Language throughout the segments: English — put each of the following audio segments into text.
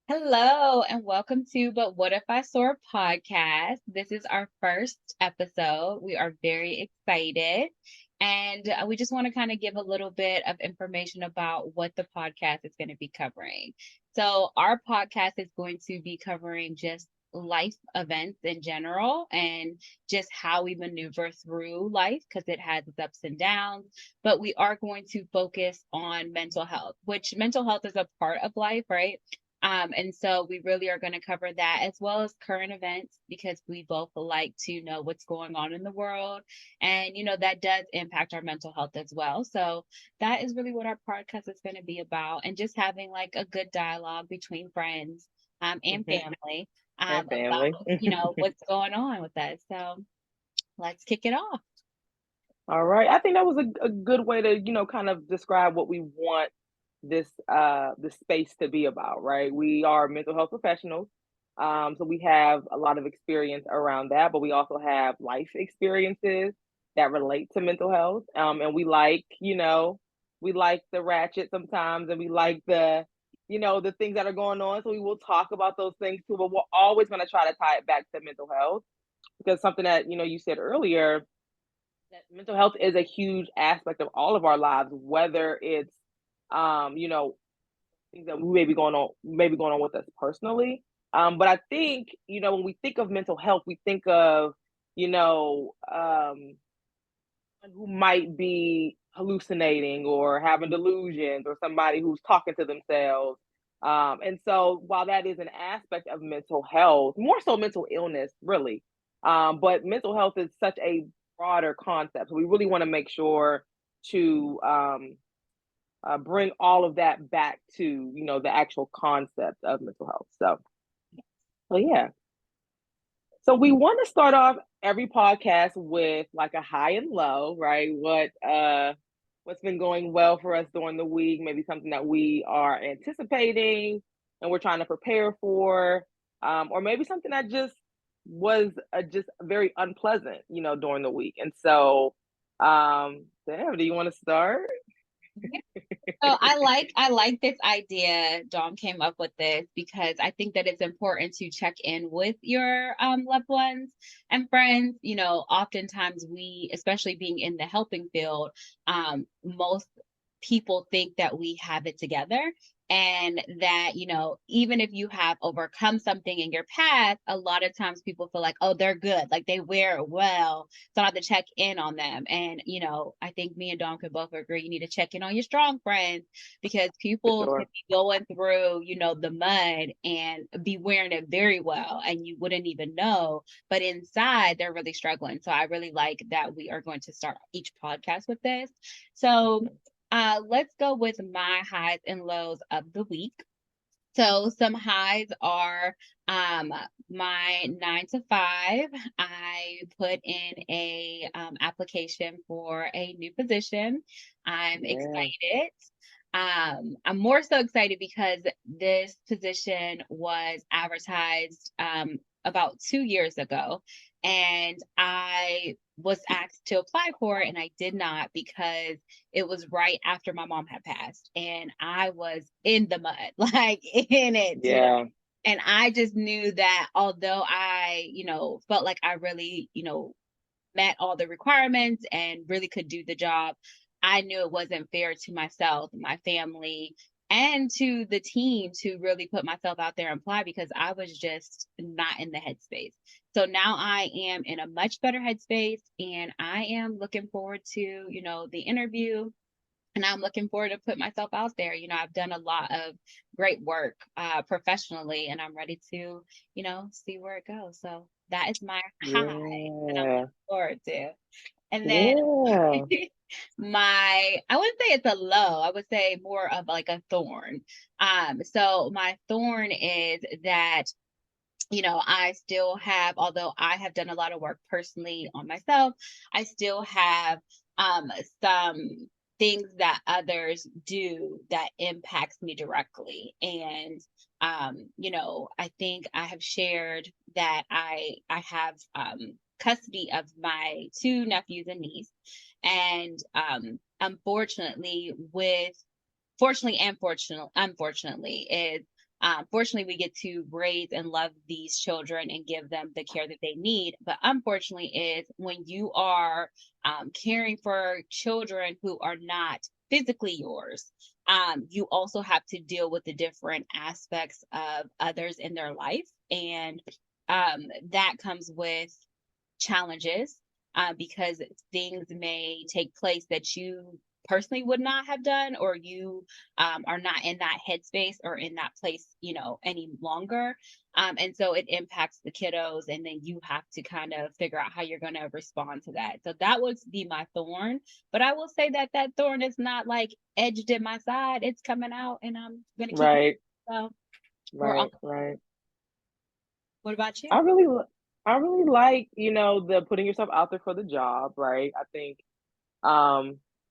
Hello and welcome to But What If I Soar podcast. This is our first episode. We are very excited and we just want to kind of give a little bit of information about what the podcast is going to be covering. So, our podcast is going to be covering just life events in general and just how we maneuver through life because it has its ups and downs. But we are going to focus on mental health, which mental health is a part of life, right? And so we really are going to cover that as well as current events because we both like to know what's going on in the world. And, that does impact our mental health as well. So that is really what our podcast is going to be about and just having like a good dialogue between friends and Mhm. family And about, family. what's going on with us. So let's kick it off. All right. I think that was a good way to, kind of describe what we want this space to be about, right? We are mental health professionals. So we have a lot of experience around that, but we also have life experiences that relate to mental health. And we like the ratchet sometimes and we like the things that are going on. So we will talk about those things too, but we're always going to try to tie it back to mental health because something that you said earlier, that mental health is a huge aspect of all of our lives, whether it's things that we may be going on with us personally. But I think, when we think of mental health, we think of, you know, who might be hallucinating or having delusions or somebody who's talking to themselves. And so while that is an aspect of mental health, more so mental illness, really, but mental health is such a broader concept. So we really want to make sure to bring all of that back to, the actual concept of mental health. So yeah. So we want to start off every podcast with like a high and low, right? What's been going well for us during the week, maybe something that we are anticipating and we're trying to prepare for, or maybe something that just was just very unpleasant, during the week. And so, Sam, do you want to start? So I like this idea. Dom came up with this because I think that it's important to check in with your loved ones and friends. Oftentimes we, especially being in the helping field, most people think that we have it together and that even if you have overcome something in your past, a lot of times people feel like, oh, they're good, like they wear it well, so I have to check in on them. And I think me and Dom could both agree you need to check in on your strong friends because For people could sure. be going through the mud and be wearing it very well and you wouldn't even know, but inside they're really struggling. So I really like that we are going to start each podcast with this. So let's go with my highs and lows of the week. So some highs are my 9 to 5. I put in a application for a new position. I'm Yeah. excited. I'm more so excited because this position was advertised about 2 years ago, and I was asked to apply for it, and I did not because it was right after my mom had passed, and I was in the mud, like in it too. Yeah. And I just knew that although I, felt like I really, met all the requirements and really could do the job, I knew it wasn't fair to myself, my family, and to the team to really put myself out there and apply because I was just not in the headspace. So now I am in a much better headspace and I am looking forward to, the interview, and I'm looking forward to put myself out there. I've done a lot of great work professionally, and I'm ready to, see where it goes. So that is my high that I'm Yeah. looking forward to. And then Yeah. I wouldn't say it's a low, I would say more of like a thorn. So my thorn is that I still have, although I have done a lot of work personally on myself, I still have some things that others do that impacts me directly. And I think I have shared that I have custody of my two nephews and niece. And unfortunately, with fortunately and unfortunately is Fortunately, we get to raise and love these children and give them the care that they need. But unfortunately, is when you are caring for children who are not physically yours, you also have to deal with the different aspects of others in their life. And that comes with challenges because things may take place that you personally would not have done, or you are not in that headspace or in that place, any longer. And so it impacts the kiddos, and then you have to kind of figure out how you're going to respond to that. So that would be my thorn. But I will say that that thorn is not like edged in my side. It's coming out, and I'm going to keep it. Right, So we're all. right, right. What about you? I really, I really like, the putting yourself out there for the job, right? I think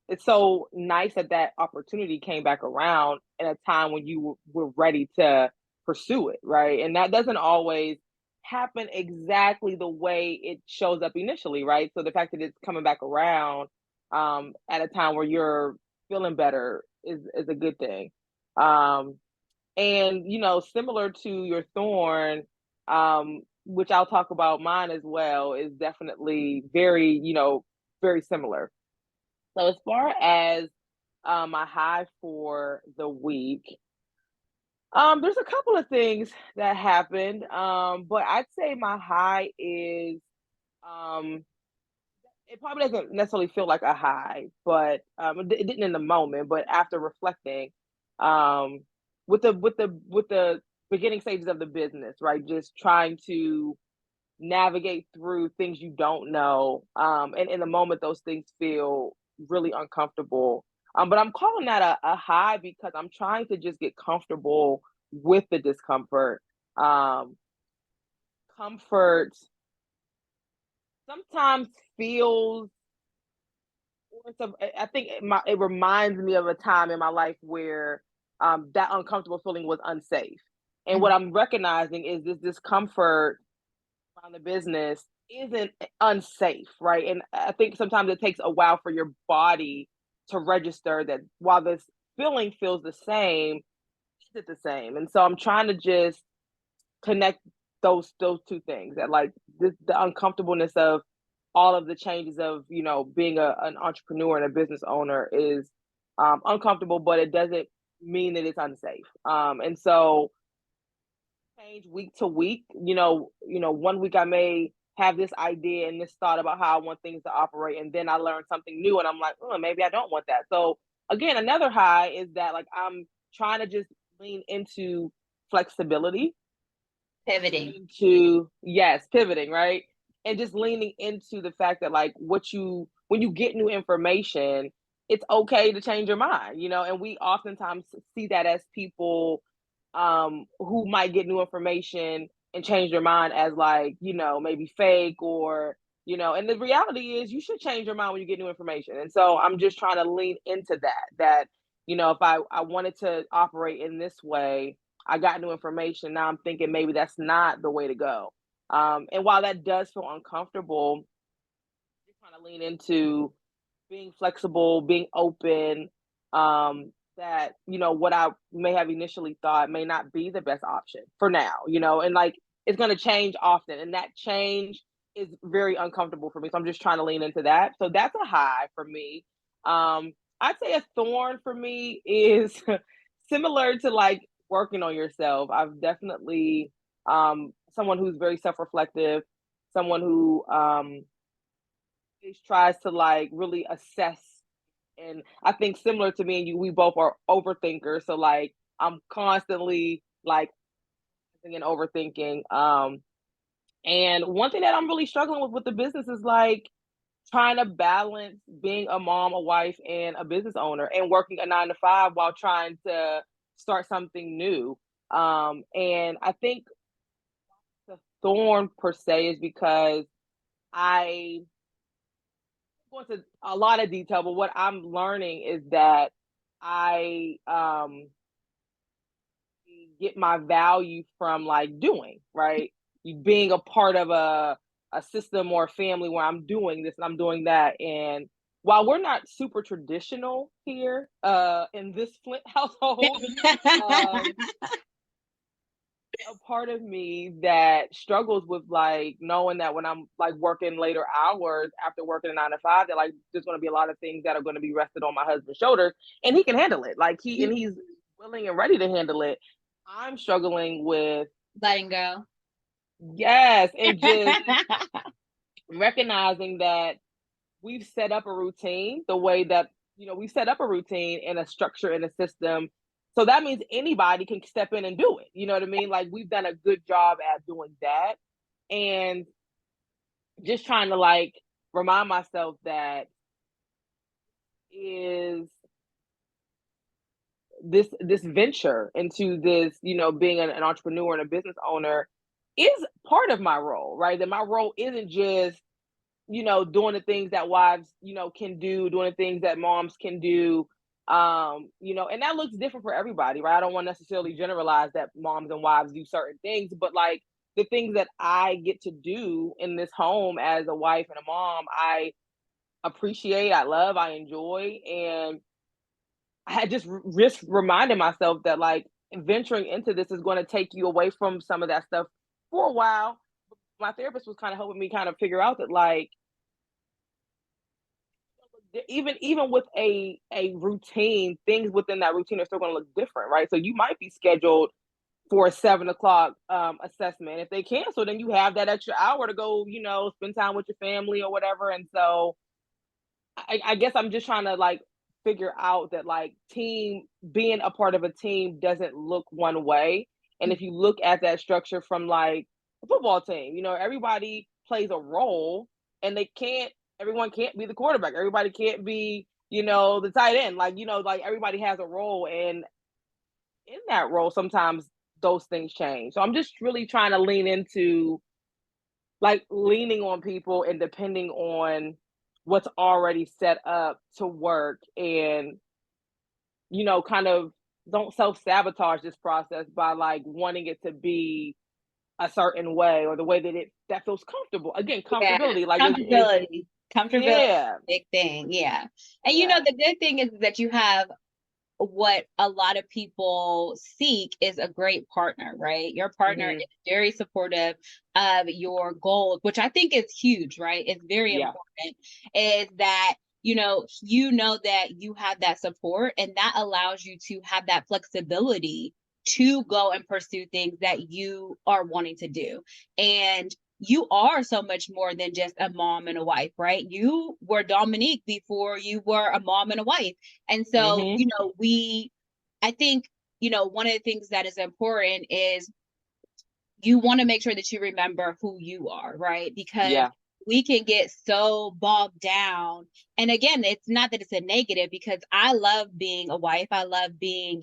it's so nice that that opportunity came back around in a time when you were ready to pursue it, right? And that doesn't always happen exactly the way it shows up initially, right? So the fact that it's coming back around at a time where you're feeling better is a good thing. Um, and similar to your thorn, which I'll talk about mine as well, is definitely very, very similar. So as far as my high for the week, there's a couple of things that happened. But I'd say my high is um it probably doesn't necessarily feel like a high, but it didn't in the moment, but after reflecting, um with the beginning stages of the business, right? Just trying to navigate through things you don't know. And in the moment, those things feel really uncomfortable. But I'm calling that a high because I'm trying to just get comfortable with the discomfort. Um, Comfort sometimes feels, I think it reminds me of a time in my life where that uncomfortable feeling was unsafe. And what Mhm. I'm recognizing is this discomfort around the business isn't unsafe, right? And I think sometimes it takes a while for your body to register that while this feeling feels the same, is it the same? And so I'm trying to just connect those two things, that like the uncomfortableness of all of the changes of being an entrepreneur and a business owner is uncomfortable, but it doesn't mean that it's unsafe. And so change week to week. One week I may have this idea and this thought about how I want things to operate, and then I learn something new, and I'm like, oh, maybe I don't want that. So again, another high is that like I'm trying to just lean into flexibility, Pivoting. leaning to yes, pivoting, right, and just leaning into the fact that like when you get new information, it's okay to change your mind, and we oftentimes see that as people who might get new information and change their mind as like, maybe fake or, and the reality is you should change your mind when you get new information. And so I'm just trying to lean into that, if I wanted to operate in this way, I got new information. Now I'm thinking maybe that's not the way to go. And while that does feel uncomfortable, just trying to lean into being flexible, being open, that, what I may have initially thought may not be the best option for now, and like it's going to change often. And that change is very uncomfortable for me. So I'm just trying to lean into that. So that's a high for me. I'd say a thorn for me is similar to like working on yourself. I've definitely, someone who's very self reflective, someone who, tries to like really assess. And I think similar to me and you, we both are overthinkers. So like I'm constantly like and overthinking. And one thing that I'm really struggling with the business is like trying to balance being a mom, a wife, and a business owner, and working a 9 to 5 while trying to start something new. And I think the thorn per se is because I go into a lot of detail, but what I'm learning is that I get my value from like doing, right? You being a part of a system or a family where I'm doing this and I'm doing that. And while we're not super traditional here in this Flint household, um, a part of me that struggles with like knowing that when I'm like working later hours after working a 9 to 5, that like there's going to be a lot of things that are going to be rested on my husband's shoulders, and he can handle it. Like he's willing and ready to handle it. I'm struggling with, Letting go. yes, and just recognizing that we've set up a routine the way that, we set up a routine and a structure and a system. So that means anybody can step in and do it. You know what I mean? Like we've done a good job at doing that. And just trying to like remind myself that is this venture into this, being an entrepreneur and a business owner is part of my role, right? That my role isn't just, doing the things that wives, can do, doing the things that moms can do. And that looks different for everybody, right? I don't want to necessarily generalize that moms and wives do certain things, but like the things that I get to do in this home as a wife and a mom, I appreciate, I love, I enjoy. And I had just reminding myself that like venturing into this is going to take you away from some of that stuff for a while. My therapist was kind of helping me kind of figure out that like even with a routine, things within that routine are still going to look different, right? So you might be scheduled for a 7 o'clock assessment. If they cancel, then you have that extra hour to go, spend time with your family or whatever. And so I guess I'm just trying to like figure out that like team being a part of a team doesn't look one way. And if you look at that structure from like a football team, everybody plays a role, and everyone can't be the quarterback. Everybody can't be, the tight end. Like, like everybody has a role, and in that role, sometimes those things change. So I'm just really trying to lean into like leaning on people and depending on what's already set up to work, and kind of don't self-sabotage this process by like wanting it to be a certain way or the way that feels comfortable. Again, Yeah, comfortability, like is comfortability. Comfortability is yeah, a big thing. Yeah. And yeah, the good thing is that you have what a lot of people seek is a great partner, right? Your partner hmm is very supportive of your goals, which I think is huge, right? It's very yeah, important. Is that that you have that support, and that allows you to have that flexibility to go and pursue things that you are wanting to do. And you are so much more than just a mom and a wife, right? You were Dominique before you were a mom and a wife. And so, hmm I think, one of the things that is important is you want to make sure that you remember who you are, right? Because yeah, we can get so bogged down. And again, it's not that it's a negative, because I love being a wife. I love being,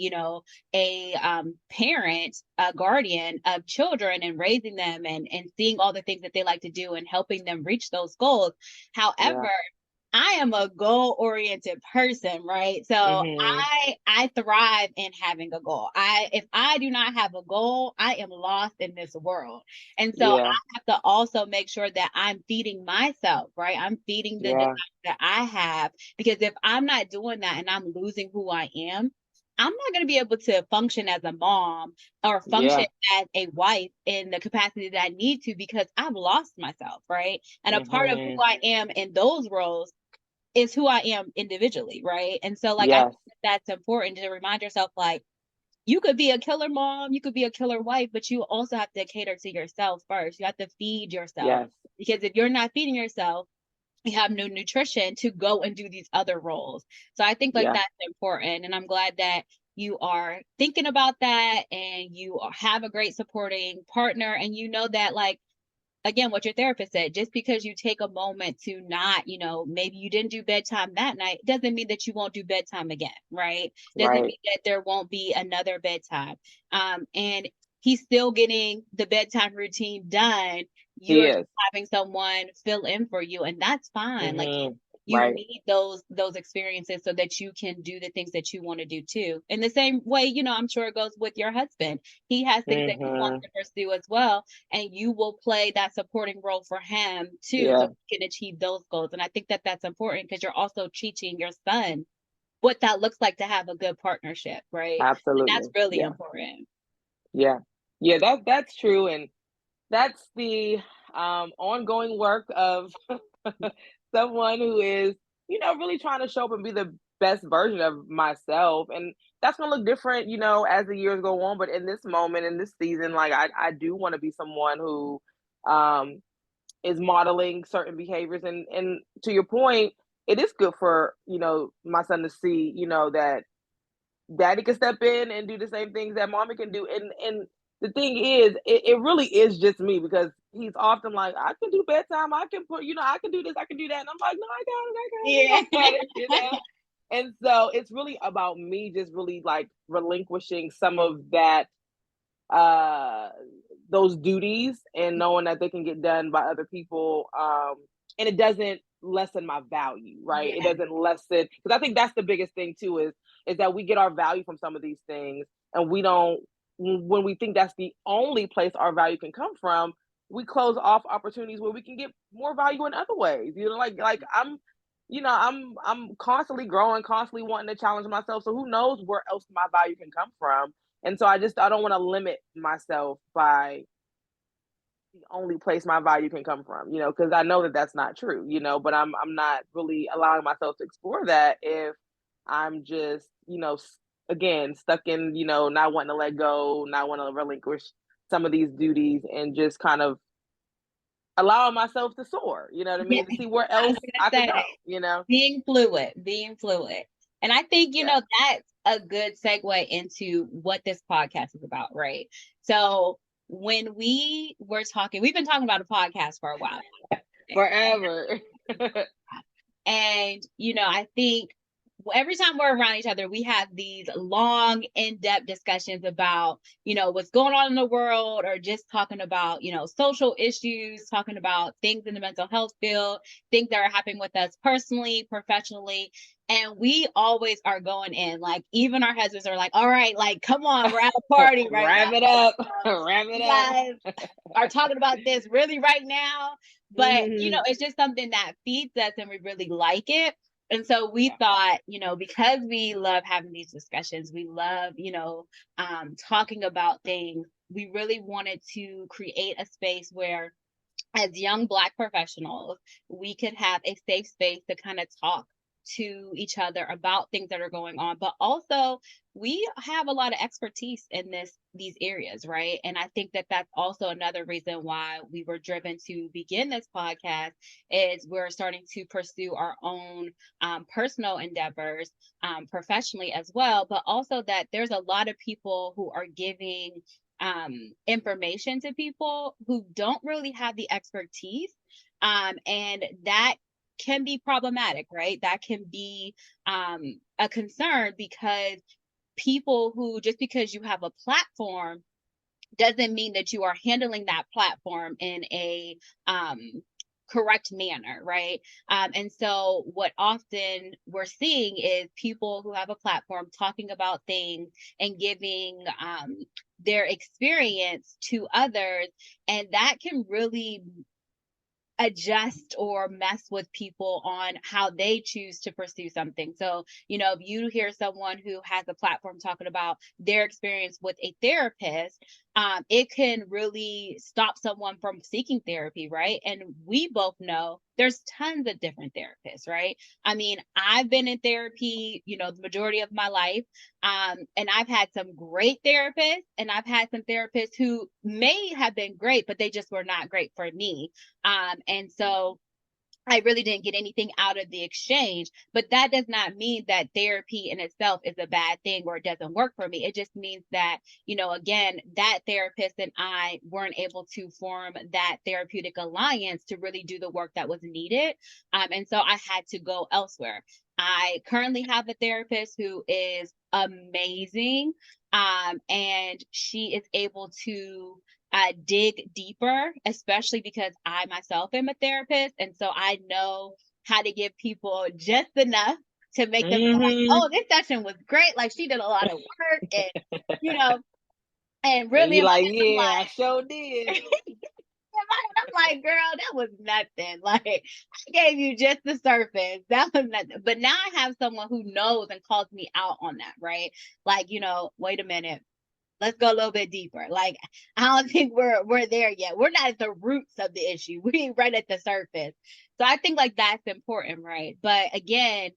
a parent, a guardian of children, and raising them, and seeing all the things that they like to do and helping them reach those goals. yeah, However, I am a goal oriented person, right? So hmm I thrive in having a goal. If I do not have a goal, I am lost in this world. And so yeah, I have to also make sure that I'm feeding myself, right? I'm feeding the desire yeah, that I have, because if I'm not doing that and I'm losing who I am, I'm not going to be able to function as a mom or function yeah, as a wife in the capacity that I need to, because I've lost myself, right? And a part of who hmm I am in those roles is who I am individually, right? And so, like, I think yes, that's important to remind yourself, like, you could be a killer mom, you could be a killer wife, but you also have to cater to yourself first. You have to feed yourself, yes, because if you're not feeding yourself, you have no nutrition to go and do these other roles. So I think like yeah, that's important, and I'm glad that you are thinking about that, and have a great supporting partner, and that, like, again, what your therapist said, just because you take a moment to not, maybe you didn't do bedtime that night, doesn't mean that you won't do bedtime again, right? Doesn't right. mean that there won't be another bedtime. And he's still getting the bedtime routine done. He You're just is. having someone fill in for you, and that's fine. Like, hmm you Right. need those experiences so that you can do the things that you want to do too. In the same way, I'm sure it goes with your husband. He has things that he wants hmm to pursue as well, and you will play that supporting role for him too, so Yeah. he can achieve those goals. And I think that that's important, because you're also teaching your son what that looks like to have a good partnership, right? And that's Absolutely. really Yeah. important. Yeah. Yeah, that's true, and that's the ongoing work of someone who is, really trying to show up and be the best version of myself. And that's gonna look different, as the years go on. But in this moment, in this season, like I do want to be someone who um is modeling certain behaviors. And to your point, it is good for, my son to see, that daddy can step in and do the same things that mommy can do. And the thing is, it really is just me, because he's often like, I can do bedtime, I can put, I can do this, I can do that. And I'm like, no, Yeah. I got it. And so it's really about me just really like relinquishing some of that, uh those duties, and knowing that they can get done by other people, and it doesn't lessen my value, right? It Yeah. doesn't lessen, because I think that's the biggest thing too, is that we get our value from some of these things, and we don't, when we think that's the only place our value can come from, we close off opportunities where we can get more value in other ways. Like I'm constantly growing, constantly wanting to challenge myself, so who knows where else my value can come from. And so I don't want to limit myself by the only place my value can come from, because I know that that's not true, but I'm not really allowing myself to explore that if I'm just, again, stuck in, not wanting to let go, not wanting to relinquish some of these duties, and just kind of allowing myself to soar, you know what I Yeah. mean? To see where I was else gonna I could go, say, being fluid, being fluid. And I think, Yeah. that's a good segue into what this podcast is about, right? So when we were talking, we've been talking about a podcast for a while. Forever. And, I think every time we're around each other, we have these long, in depth discussions about, what's going on in the world, or just talking about, social issues, talking about things in the mental health field, things that are happening with us personally, professionally. And we always are going in, like, even our husbands are like, all right, like, come on, we're at a party right Wrap now. it up. Um, Wrap it you up. guys are talking about this really right now. But, Mhm. it's just something that feeds us and we really like it. And so we Yeah. thought, because we love having these discussions, we love, talking about things, we really wanted to create a space where, as young Black professionals, we could have a safe space to kind of talk to each other about things that are going on. But also, we have a lot of expertise in these areas, right? And I think that that's also another reason why we were driven to begin this podcast, is we're starting to pursue our own personal endeavors, professionally as well, but also that there's a lot of people who are giving information to people who don't really have the expertise. And that can be problematic, right? That can be a concern, because people who, just because you have a platform doesn't mean that you are handling that platform in a um, correct manner, right? And so, what often we're seeing is people who have a platform talking about things and giving their experience to others, and that can really adjust or mess with people on how they choose to pursue something. So, if you hear someone who has a platform talking about their experience with a therapist, it can really stop someone from seeking therapy, right? And we both know there's tons of different therapists, right? I mean, I've been in therapy, the majority of my life. And I've had some great therapists, and I've had some therapists who may have been great, but they just were not great for me. And so I really didn't get anything out of the exchange, but that does not mean that therapy in itself is a bad thing or it doesn't work for me. It just means that, again, that therapist and I weren't able to form that therapeutic alliance to really do the work that was needed. And so I had to go elsewhere. I currently have a therapist who is amazing. And she is able to dig deeper, especially because I myself am a therapist. And so I know how to give people just enough to make them feel like, Mhm. oh, this session was great. Like, she did a lot of work, and, you know, and And really you in my like, head, yeah, I sure did. I'm like, girl, that was nothing. Like, I gave you just the surface. That was nothing. But now I have someone who knows and calls me out on that, right? Like, wait a minute. let's go a little bit deeper. Like, I don't think we're there yet. We're not at the roots of the issue. We right at the surface. So I think like that's important, right? But again,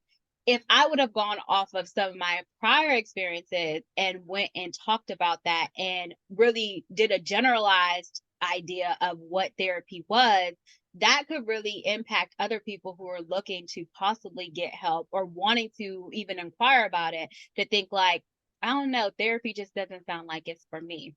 if I would have gone off of some of my prior experiences and went and talked about that and really did a generalized idea of what therapy was, that could really impact other people who are looking to possibly get help or wanting to even inquire about it, to think like, I don't know, therapy just doesn't sound like it's for me.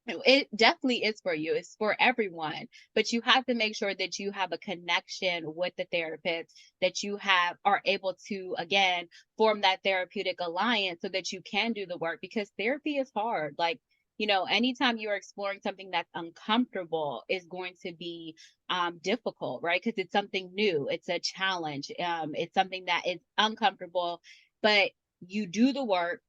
It definitely is for you. It's for everyone, but you have to make sure that you have a connection with the therapist, that you have are able to again form that therapeutic alliance so that you can do the work, because therapy is hard. Like, anytime you're exploring something that's uncomfortable is going to be difficult, right? Because it's something new, it's a challenge, it's something that is uncomfortable, but you do the work.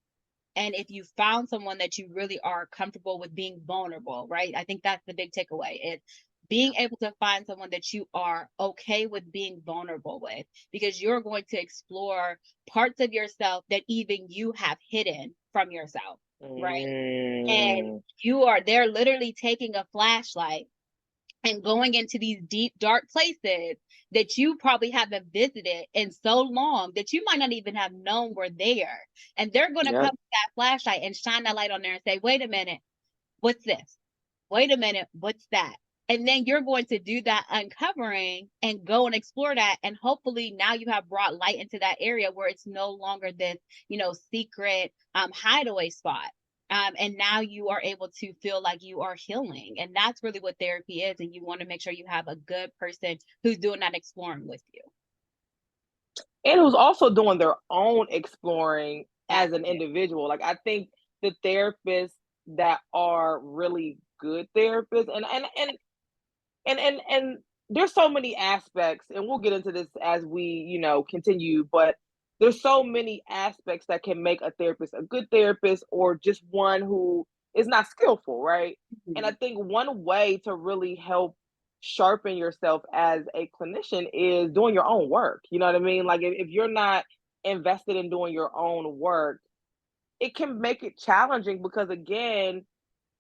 And if you found someone that you really are comfortable with being vulnerable, right? I think that's the big takeaway. It's being able to find someone that you are okay with being vulnerable with, because you're going to explore parts of yourself that even you have hidden from yourself, right? And Mm, they're literally taking a flashlight and going into these deep, dark places that you probably haven't visited in so long that you might not even have known were there. And they're going to come yep. with that flashlight and shine that light on there and say, wait a minute, what's this? Wait a minute, what's that? And then you're going to do that uncovering and go and explore that. And hopefully now you have brought light into that area where it's no longer this, secret hideaway spot. And now you are able to feel like you are healing. And that's really what therapy is. And you want to make sure you have a good person who's doing that exploring with you. And who's also doing their own exploring That as an too. individual. Like I think the therapists that are really good therapists and there's so many aspects, and we'll get into this as we, continue, but there's so many aspects that can make a therapist a good therapist or just one who is not skillful, right? And I Mhm. think one way to really help sharpen yourself as a clinician is doing your own work. You know what I mean? Like if you're not invested in doing your own work, it can make it challenging because again,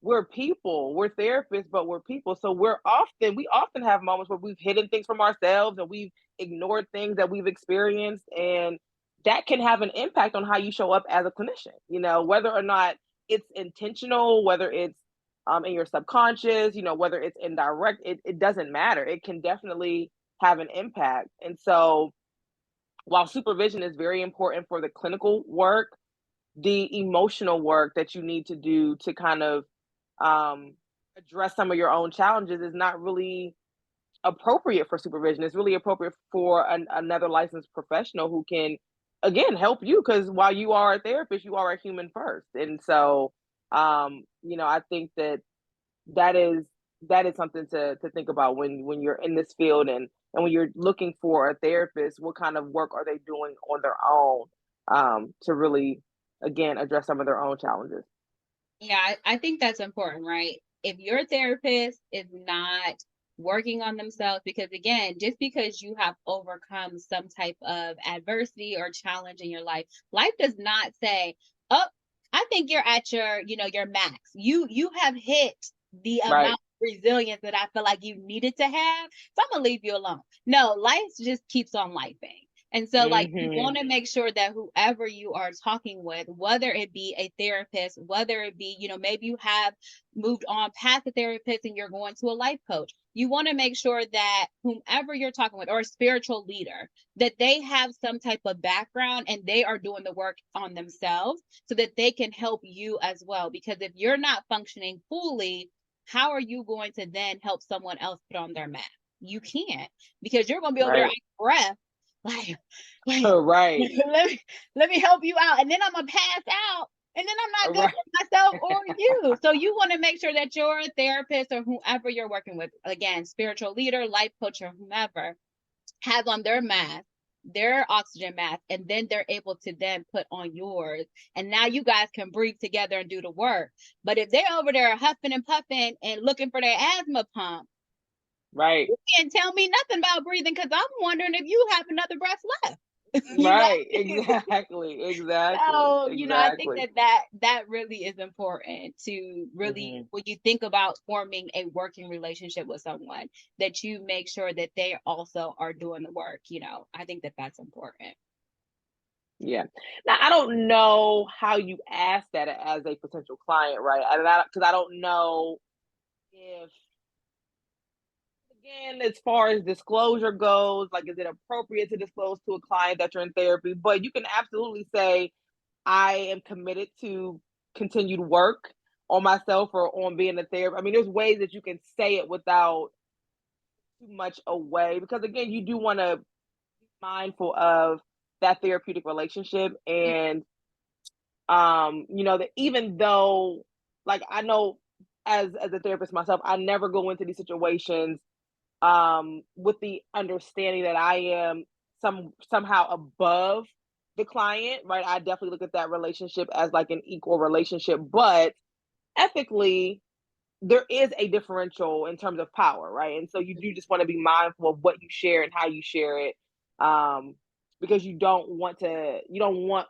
we're people, we're therapists, but we're people. So we often have moments where we've hidden things from ourselves and we've ignored things that we've experienced. And that can have an impact on how you show up as a clinician, whether or not it's intentional, whether it's in your subconscious, whether it's indirect, it doesn't matter. It can definitely have an impact. And so while supervision is very important for the clinical work, the emotional work that you need to do to kind of um, address some of your own challenges is not really appropriate for supervision. It's really appropriate for another licensed professional who can, again, help you because while you are a therapist, you are a human first. And so, I think that is something to think about when you're in this field and when you're looking for a therapist. What kind of work are they doing on their own to really, again, address some of their own challenges? Yeah, I think that's important, right? If your therapist is not working on themselves, because again, just because you have overcome some type of adversity or challenge in your life does not say, "Oh, I think you're at your max. You have hit the amount Right. of resilience that I feel like you needed to have. So I'm gonna leave you alone." No, life just keeps on lifing. And so, like, you Hmm. want to make sure that whoever you are talking with, whether it be a therapist, whether it be, maybe you have moved on past the therapist and you're going to a life coach, you want to make sure that whomever you're talking with or a spiritual leader, that they have some type of background and they are doing the work on themselves so that they can help you as well. Because if you're not functioning fully, how are you going to then help someone else put on their mask? You can't, because you're going to be over there out Right. of breath like, wait, Right. let me help you out. And then I'm gonna pass out. And then I'm not good Right. for myself or you. So you want to make sure that your therapist or whoever you're working with, again, spiritual leader, life coach, or whomever, has on their mask, their oxygen mask, and then they're able to then put on yours. And now you guys can breathe together and do the work. But if they're over there huffing and puffing and looking for their asthma pump, Right. you can't tell me nothing about breathing because I'm wondering if you have another breath left. you know? Right. Exactly. Exactly. So, I think Exactly. that really is important to really, Mhm. when you think about forming a working relationship with someone, that you make sure that they also are doing the work. I think that that's important. Yeah. Now, I don't know how you ask that as a potential client, right? Because I don't know if, again, as far as disclosure goes, like, is it appropriate to disclose to a client that you're in therapy? But you can absolutely say, I am committed to continued work on myself or on being a therapist. I mean, there's ways that you can say it without too much away, because again, you do want to be mindful of that therapeutic relationship. Mm. And that even though, like, I know as a therapist myself, I never go into these situations with the understanding that I am somehow above the client, right? I definitely look at that relationship as like an equal relationship, but ethically there is a differential in terms of power, right? And so you do just want to be mindful of what you share and how you share it. Um, because you don't want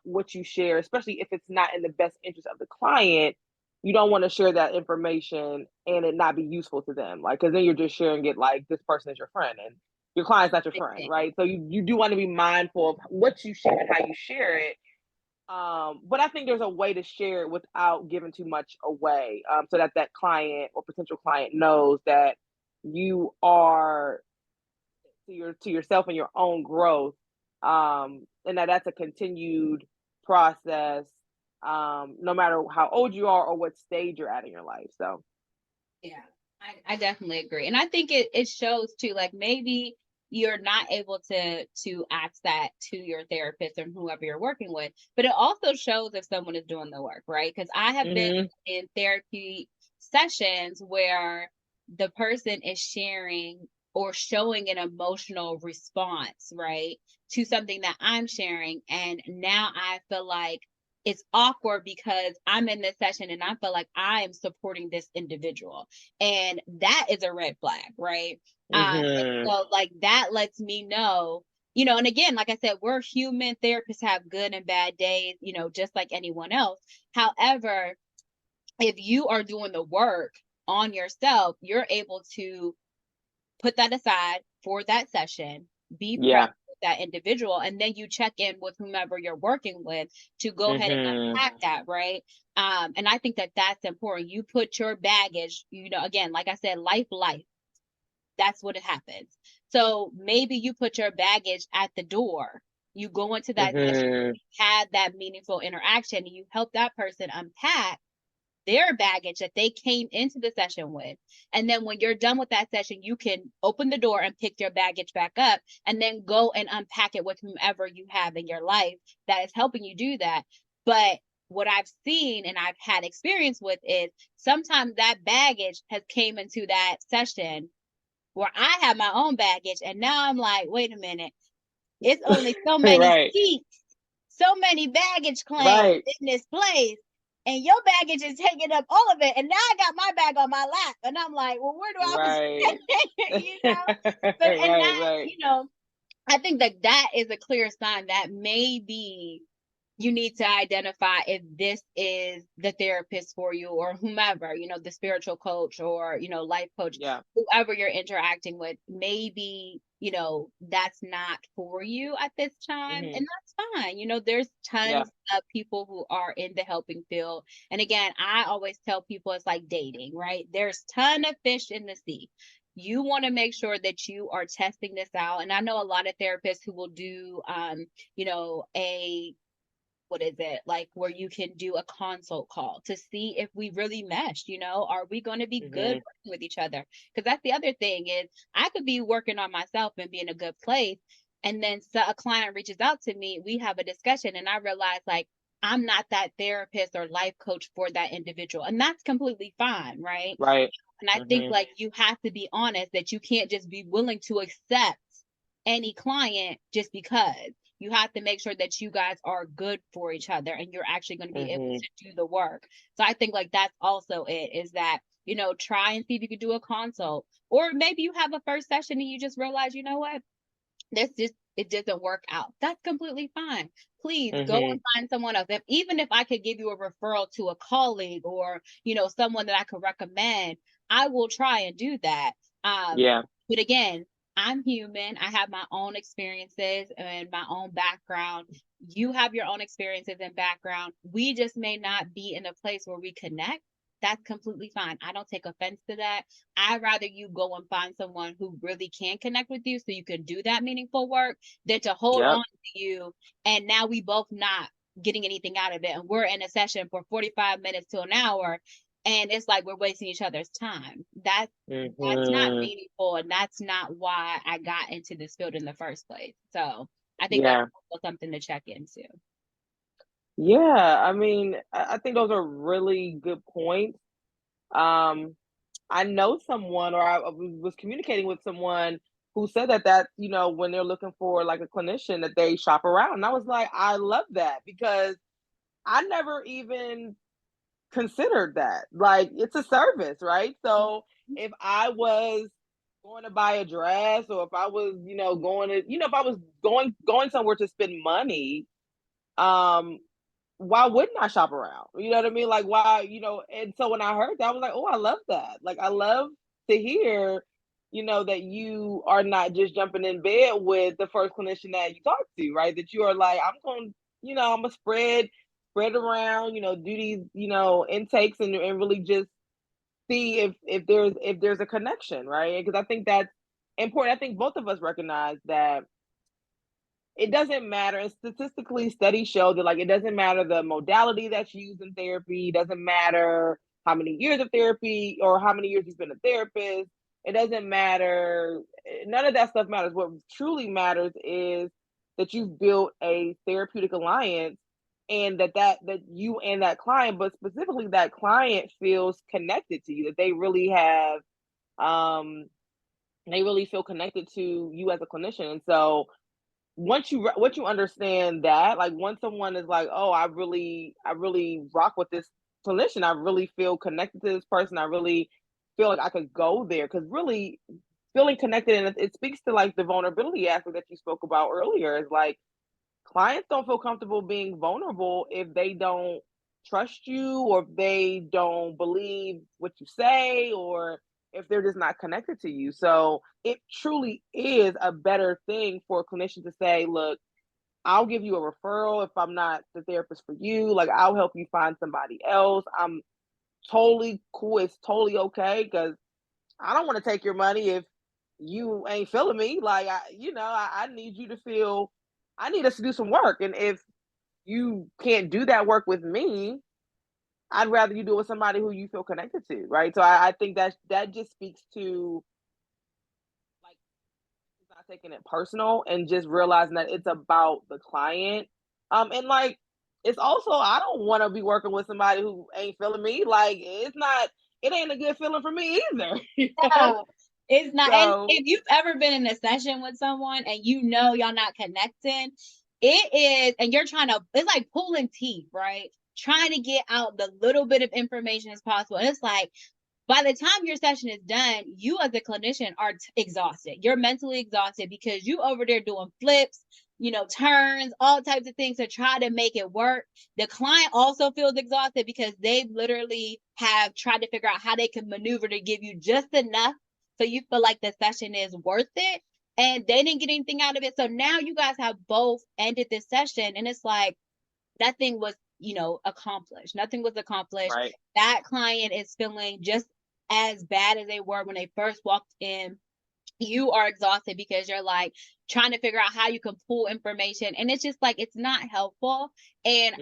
what you share, especially if it's not in the best interest of the client. You don't want to share that information and it not be useful to them. Like, cause then you're just sharing it like this person is your friend and your client's not your friend, right? So you do want to be mindful of what you share and how you share it. But I think there's a way to share it without giving too much away, so that that client or potential client knows that you are to yourself and your own growth, and that's a continued process, no matter how old you are or what stage you're at in your life. So, Yeah, I definitely agree. And I think it shows too, like maybe you're not able to ask that to your therapist or whoever you're working with, but it also shows if someone is doing the work, right? Because I have been hmm in therapy sessions where the person is sharing or showing an emotional response, right, to something that I'm sharing. And now I feel like it's awkward because I'm in this session and I feel like I am supporting this individual. And that is a red flag, right? And hmm so like that lets me know, and again, like I said, we're human. Therapists have good and bad days, just like anyone else. However, if you are doing the work on yourself, you're able to put that aside for that session, be present yeah, with that individual, and then you check in with whomever you're working with to go ahead and hmm unpack that, right? And I think that that's important. You put your baggage, again, like I said, life, that's what it happens. So maybe you put your baggage at the door. You go into that session, hmm had that meaningful interaction, and you help that person unpack their baggage that they came into the session with. And then when you're done with that session, you can open the door and pick your baggage back up and then go and unpack it with whomever you have in your life that is helping you do that. But what I've seen and I've had experience with is sometimes that baggage has came into that session where I have my own baggage. And now I'm like, wait a minute, it's only so many right, seats, so many baggage claims right, in this place, and your baggage is taking up all of it. And now I got my bag on my lap, and I'm like, well, where do I was, right, But and right, that, right. I think that that is a clear sign that maybe you need to identify if this is the therapist for you or whomever, the spiritual coach or, life coach, Yeah. whoever you're interacting with, maybe, that's not for you at this time. hmm And that's fine. There's Yeah. tons of people who are in the helping field. And again, I always tell people it's like dating, right? There's ton of fish in the sea. You want to make sure that you are testing this out. And I know a lot of therapists who will do a what is it like where you can do a consult call to see if we really meshed, are we going to be good hmm working with each other? Because that's the other thing is I could be working on myself and be in a good place, and then a client reaches out to me, we have a discussion, and I realize like I'm not that therapist or life coach for that individual, and that's completely fine, right? Right. And I think hmm like you have to be honest that you can't just be willing to accept any client just because. You have to make sure that you guys are good for each other and you're actually going to be able hmm to do the work. So I think like that's also it is that, try and see if you could do a consult. Or maybe you have a first session and you just realize, you know what? This just it doesn't work out. That's completely fine. Please go Mhm. and find someone else. Even if I could give you a referral to a colleague or, someone that I could recommend, I will try and do that. Um, Yeah. but again, I'm human. I have my own experiences and my own background. You have your own experiences and background. We just may not be in a place where we connect. That's completely fine. I don't take offense to that. I'd rather you go and find someone who really can connect with you so you can do that meaningful work than to hold Yep. on to you. And now we both not getting anything out of it. And we're in a session for 45 minutes to an hour. And it's like we're wasting each other's time. That's not Mhm. meaningful. And that's not why I got into this field in the first place. So I think that's Yeah. also something to check into. Yeah, I mean, I think those are really good points. Um, I know someone, or I was communicating with someone who said that when they're looking for like a clinician, that they shop around. And I was like, I love that because I never even considered that. Like, it's a service, right? So if I was going to buy a dress, or if I was, if I was going somewhere to spend money, um, why wouldn't I shop around? You know what I mean? Like, why, and so when I heard that, I was like, oh, I love that. Like, I love to hear, that you are not just jumping in bed with the first clinician that you talk to, right? That you are like, I'm gonna spread around, do these, intakes, and really just see if there's a connection, right? Because I think that's important. I think both of us recognize that it doesn't matter. And statistically, studies show that, like, it doesn't matter the modality that's used in therapy. It doesn't matter how many years of therapy or how many years you've been a therapist. It doesn't matter. None of that stuff matters. What truly matters is that you've built a therapeutic alliance, and that you and that client, but specifically that client, feels connected to you. That um they really feel connected to you as a clinician. And so once you understand that, like, once someone is like, oh, I really rock with this clinician, I really feel connected to this person, I really feel like I could go there, because really feeling connected, and it speaks to like the vulnerability aspect that you spoke about earlier, is like, clients don't feel comfortable being vulnerable if they don't trust you, or if they don't believe what you say, or if they're just not connected to you. So it truly is a better thing for a clinician to say, look, I'll give you a referral if I'm not the therapist for you. Like, I'll help you find somebody else. I'm totally cool. It's totally okay, because I don't want to take your money if you ain't feeling me. Like, I need you to feel, I need us to do some work. And if you can't do that work with me, I'd rather you do it with somebody who you feel connected to. Right. So I think that just speaks to, like, not taking it personal and just realizing that it's about the client. And like, it's also, I don't want to be working with somebody who ain't feeling me. Like, it ain't a good feeling for me either. No, it's not. And So if you've ever been in a session with someone and y'all not connecting, it is, and you're trying to, it's like pulling teeth, right? Trying to get out the little bit of information as possible. And it's like, by the time your session is done, you as a clinician are exhausted. You're mentally exhausted because you over there doing flips, turns, all types of things to try to make it work. The client also feels exhausted because they literally have tried to figure out how they can maneuver to give you just enough so you feel like the session is worth it. And they didn't get anything out of it. So now you guys have both ended this session, and it's like, nothing was, accomplished. Nothing was accomplished. right. That client is feeling just as bad as they were when they first walked in. You are exhausted because you're like trying to figure out how you can pull information. And it's just like, it's not helpful. And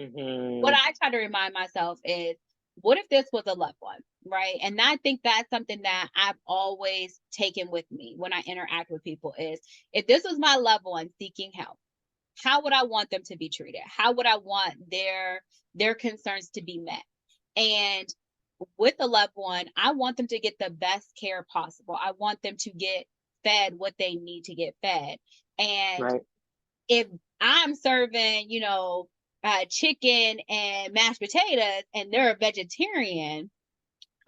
what Hmm. I try to remind myself is, what if this was a loved one? Right. And I think that's something that I've always taken with me when I interact with people is, if this was my loved one seeking help, how would I want them to be treated? How would I want their concerns to be met? And with a loved one, I want them to get the best care possible. I want them to get fed what they need to get fed. And Right. if I'm serving, chicken and mashed potatoes and they're a vegetarian,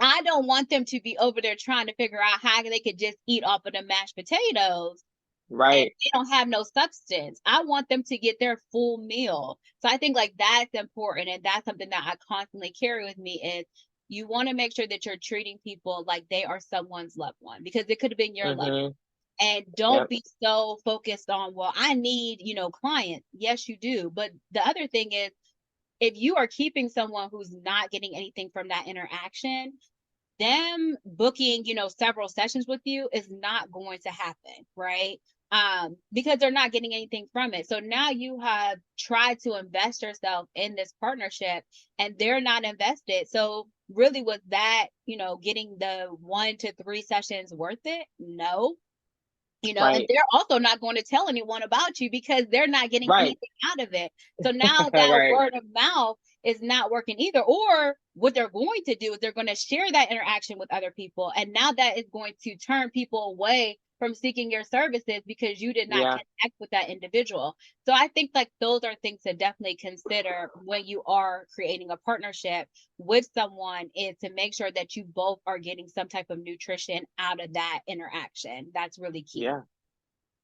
I don't want them to be over there trying to figure out how they could just eat off of the mashed potatoes and Right. they don't have no substance. I want them to get their full meal. So I think like that's important. And that's something that I constantly carry with me is you want to make sure that you're treating people like they are someone's loved one because it could have been your loved Mhm. one. And don't Yep. be so focused on, well, I need, clients. Yes, you do. But the other thing is if you are keeping someone who's not getting anything from that interaction, them booking, several sessions with you is not going to happen, right? Because they're not getting anything from it. So now you have tried to invest yourself in this partnership and they're not invested. So really was that, getting the 1 to 3 sessions worth it? No. And Right. they're also not going to tell anyone about you because they're not getting Right. anything out of it. So now that Right. word of mouth is not working either. Or what they're going to do is they're going to share that interaction with other people. And now that is going to turn people away from seeking your services because you did not Yeah. connect with that individual. So I think like those are things to definitely consider when you are creating a partnership with someone is to make sure that you both are getting some type of nutrition out of that interaction. That's really key. Yeah.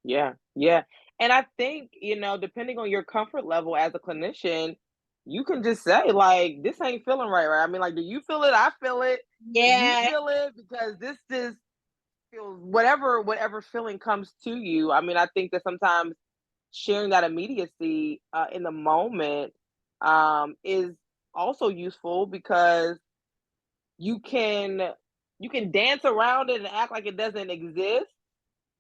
Yeah. Yeah. And I think, depending on your comfort level as a clinician, you can just say, like, this ain't feeling right. I mean, like, do you feel it? I feel it. Do you Yeah. feel it? Because this just feels whatever feeling comes to you. I mean, I think that sometimes sharing that immediacy in the moment is also useful because you can you can dance around it and act like it doesn't exist,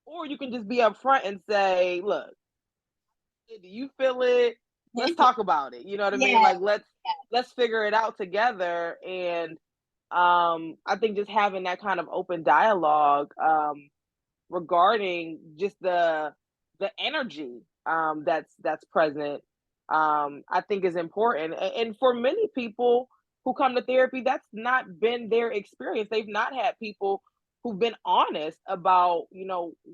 or you can just be upfront and say, "Look, do you feel it? Let's talk about it." You know what I mean? Yeah. Like let's figure it out together. And I think just having that kind of open dialogue regarding just the energy that's present, I think is important. And for many people who come to therapy, that's not been their experience. They've not had people who've been honest about,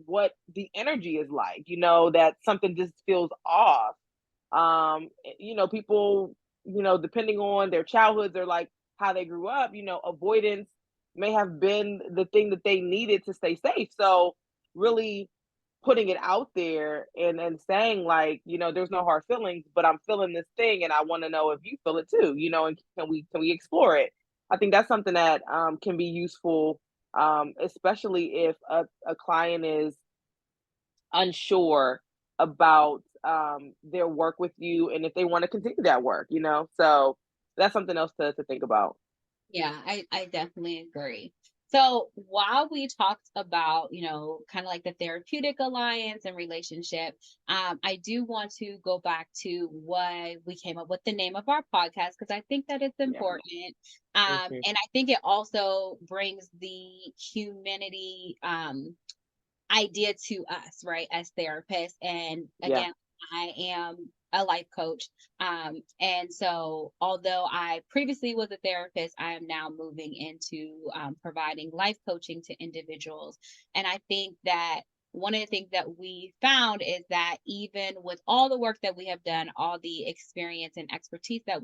what the energy is like, that something just feels off. People, depending on their childhoods or like how they grew up, avoidance may have been the thing that they needed to stay safe. So really putting it out there and saying like, there's no hard feelings, but I'm feeling this thing and I want to know if you feel it too, and can we explore it? I think that's something that can be useful, especially if a client is unsure about their work with you and if they want to continue that work. So that's something else to think about. Yeah, I definitely agree. So while we talked about, kind of like the therapeutic alliance and relationship, I do want to go back to why we came up with the name of our podcast because I think that it's Yeah. important. Hmm. And I think it also brings the humanity idea to us, right, as therapists. And Yeah. again, I am a life coach. And so, although I previously was a therapist, I am now moving into providing life coaching to individuals. And I think that one of the things that we found is that even with all the work that we have done, all the experience and expertise that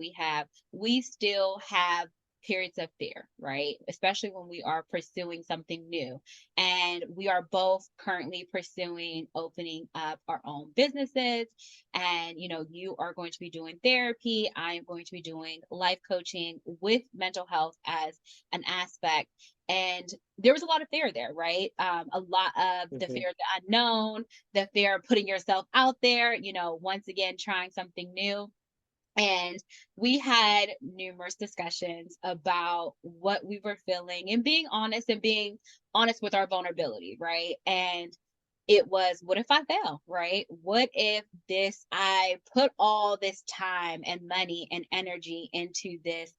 we still have periods of fear, right? Especially when we are pursuing something new. And we are both currently pursuing opening up our own businesses. And, you are going to be doing therapy. I am going to be doing life coaching with mental health as an aspect. And there was a lot of fear there, right? A lot of the Hmm. fear of the unknown, the fear of putting yourself out there, once again, trying something new. And we had numerous discussions about what we were feeling and being honest with our vulnerability, right? And it was, what if I fail, right? What if I put all this time and money and energy into this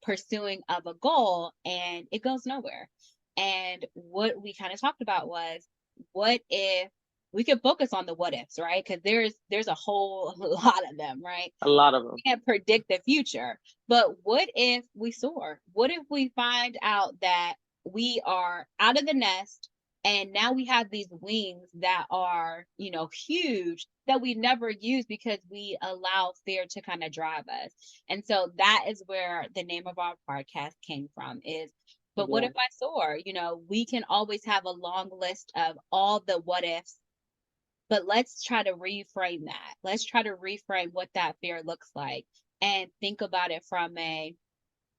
pursuing of a goal and it goes nowhere? And what we kind of talked about was, what if we could focus on the what ifs, right? Because there's a whole lot of them, right? A lot of them. Can't predict the future. But what if we soar? What if we find out that we are out of the nest and now we have these wings that are, huge that we never use because we allow fear to kind of drive us. And so that is where the name of our podcast came from is, but what Yeah. if I soar? We can always have a long list of all the what ifs But let's try to reframe that. Let's try to reframe what that fear looks like and think about it from a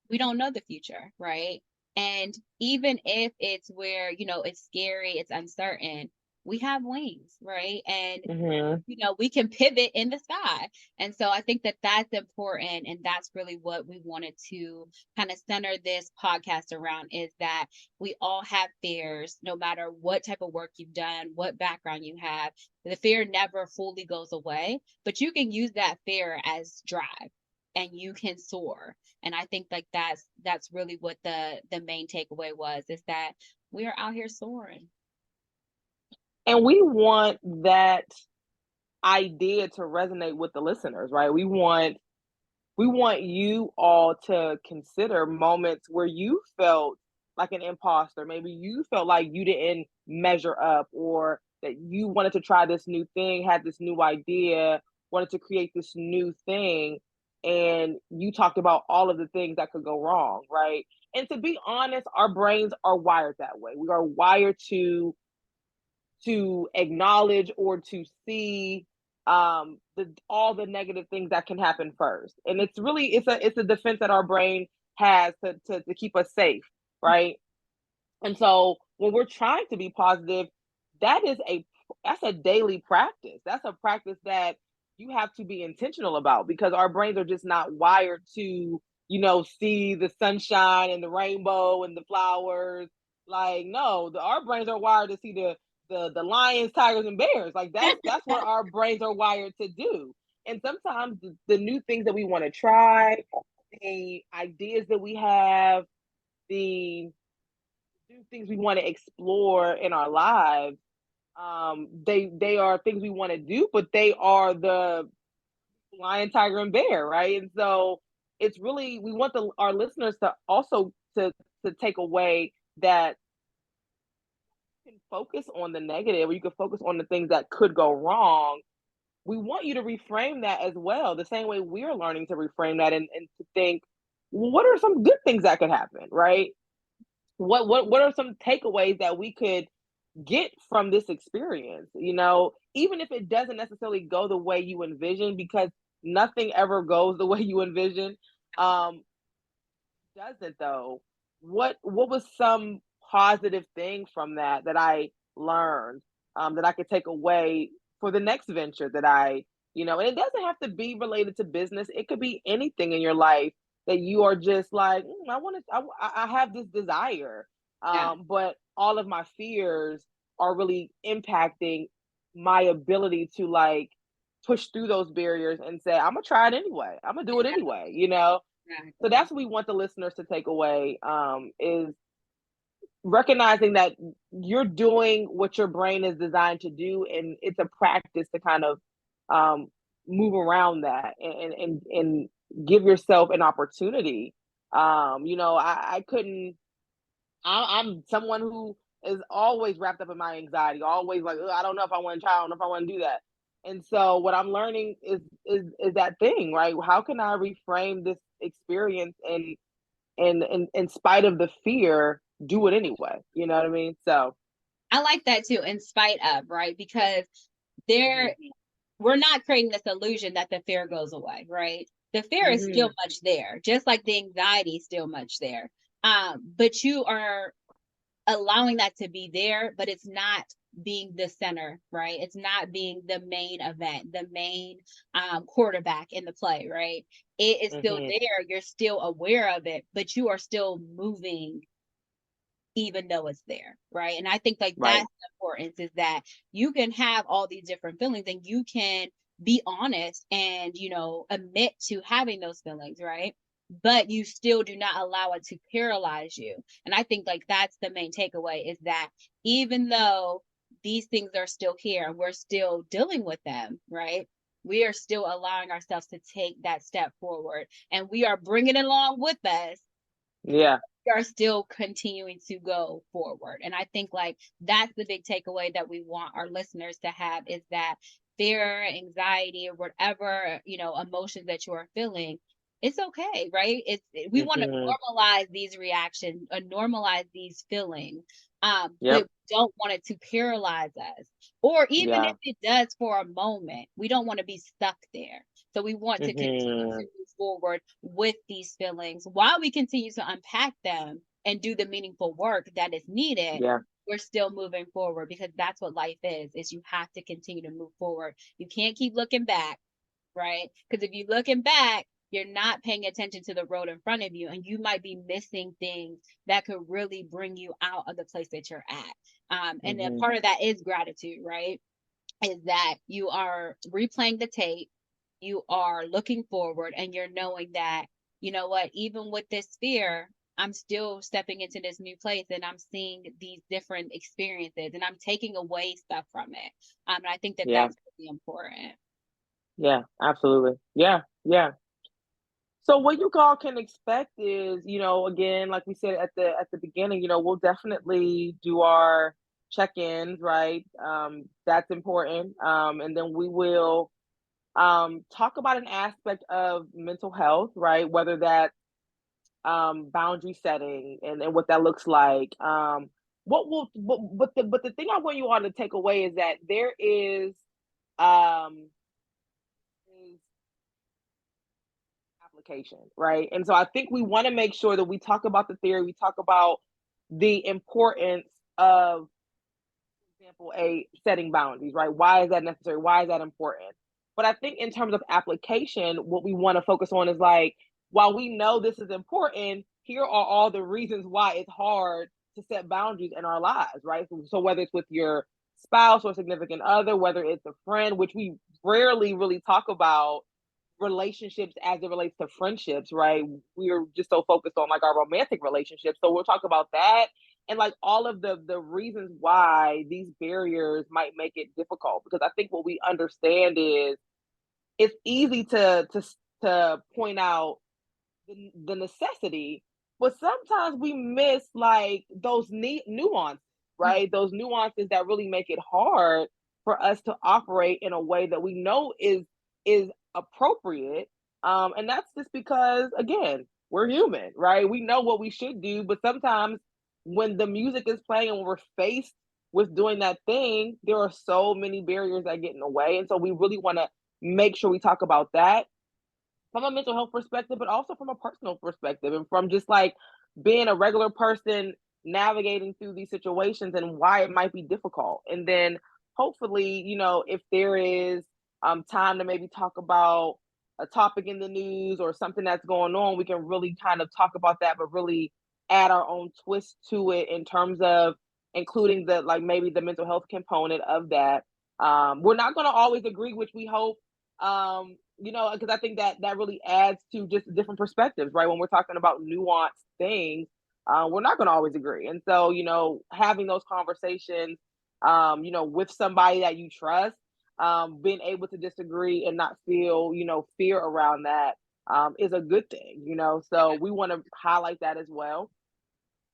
we don't know the future, right? And even if it's where, it's scary, it's uncertain, we have wings, right? And Mhm. we can pivot in the sky. And so I think that that's important. And that's really what we wanted to kind of center this podcast around is that we all have fears, no matter what type of work you've done, what background you have. The fear never fully goes away, but you can use that fear as drive and you can soar. And I think like that's really what the main takeaway was is that we are out here soaring. And we want that idea to resonate with the listeners, right? We want you all to consider moments where you felt like an imposter. Maybe you felt like you didn't measure up, or that you wanted to try this new thing, had this new idea, wanted to create this new thing. And you talked about all of the things that could go wrong, right? And to be honest, our brains are wired that way. We are wired to acknowledge or to see the all the negative things that can happen first. And it's a defense that our brain has to keep us safe, right? And so when we're trying to be positive, that is a that's a daily practice. That's a practice that you have to be intentional about, because our brains are just not wired to, see the sunshine and the rainbow and the flowers. Like, no, our brains are wired to see the lions, tigers, and bears. Like, that's what our brains are wired to do. And sometimes the new things that we want to try, the ideas that we have, the new things we want to explore in our lives, they are things we want to do, but they are the lion, tiger, and bear, right? And so it's really, we want our listeners to also to take away that you can focus on the negative, or you can focus on the things that could go wrong. We want you to reframe that as well, the same way we're learning to reframe that, and to think, well, what are some good things that could happen, right? What are some takeaways that we could get from this experience? Even if it doesn't necessarily go the way you envision, because nothing ever goes the way you envision. Um, doesn't though. What was some positive thing from that I learned, that I could take away for the next venture that and it doesn't have to be related to business. It could be anything in your life that you are just like, I want to, I have this desire, Yeah. but all of my fears are really impacting my ability to like push through those barriers and say, I'm gonna try it anyway. I'm gonna do it anyway. So Exactly. that's what we want the listeners to take away, is recognizing that you're doing what your brain is designed to do, and it's a practice to kind of um, move around that, and give yourself an opportunity. I couldn't. I'm someone who is always wrapped up in my anxiety, always like, "Ugh, I don't know if I want to try, I don't know if I want to do that." And so what I'm learning is that thing, right? How can I reframe this experience, and in spite of the fear, do it anyway. You know what I mean? So I like that too, in spite of, right? Because there mhm, we're not creating this illusion that the fear goes away, right? The fear is still mhm, much there, just like the anxiety is still much there. But you are allowing that to be there, but it's not being the center, right? It's not being the main event, the main quarterback in the play, right? It is still mhm, there. You're still aware of it, but you are still moving even though it's there, right? And I think like that's right. the importance is that you can have all these different feelings and you can be honest and, admit to having those feelings, right? But you still do not allow it to paralyze you. And I think like that's the main takeaway is that even though these things are still here and we're still dealing with them, right? We are still allowing ourselves to take that step forward and we are bringing it along with us, Yeah. are still continuing to go forward. And I think like that's the big takeaway that we want our listeners to have is that fear, anxiety, or whatever, emotions that you are feeling, It's okay, right? We want to Mhm. normalize these reactions or normalize these feelings, but Yep. we don't want it to paralyze us. Or even if Yeah. it does for a moment, we don't want to be stuck there. So we want to continue to Mhm. move forward with these feelings while we continue to unpack them and do the meaningful work that is needed. Yeah. We're still moving forward because that's what life is you have to continue to move forward. You can't keep looking back, right? Because if you're looking back, you're not paying attention to the road in front of you, and you might be missing things that could really bring you out of the place that you're at. And then Mhm. part of that is gratitude, right? Is that you are replaying the tape, you are looking forward, and you're knowing that, you know what, even with this fear, I'm still stepping into this new place and I'm seeing these different experiences and I'm taking away stuff from it. And I think that Yeah. that's really important. Yeah. Absolutely. Yeah. Yeah. So what you all can expect is, again, like we said at the beginning, we'll definitely do our check-ins, right? That's important. And then we will talk about an aspect of mental health, right? Whether that's boundary setting and what that looks like. What will but the thing I want you all to take away is that there um is application, right? And so I think we want to make sure that we talk about the theory, we talk about the importance of, for example, a setting boundaries, right? Why is that necessary? Why is that important? But I think in terms of application, what we want to focus on is like, while we know this is important, here are all the reasons why it's hard to set boundaries in our lives, right? So whether it's with your spouse or significant other, whether it's a friend, which we rarely really talk about relationships as it relates to friendships, right? We're just so focused on like our romantic relationships. So we'll talk about that and like all of the reasons why these barriers might make it difficult. Because I think what we understand is it's easy to point out the necessity, but sometimes we miss like those nuances, Mhm. right? Those nuances that really make it hard for us to operate in a way that we know is appropriate. And that's just because again, we're human, right? We know what we should do, but sometimes when the music is playing and we're faced with doing that thing, there are so many barriers that get in the way. And so we really want to make sure we talk about that from a mental health perspective, but also from a personal perspective and from just like being a regular person navigating through these situations and why it might be difficult. And then hopefully, if there is time to maybe talk about a topic in the news or something that's going on, we can really kind of talk about that, but really add our own twist to it in terms of including the like maybe the mental health component of that. We're not going to always agree, which we hope because I think that that really adds to just different perspectives, right? When we're talking about nuanced things, we're not going to always agree. And so, having those conversations, with somebody that you trust, being able to disagree and not feel, fear around that is a good thing. So we want to highlight that as well.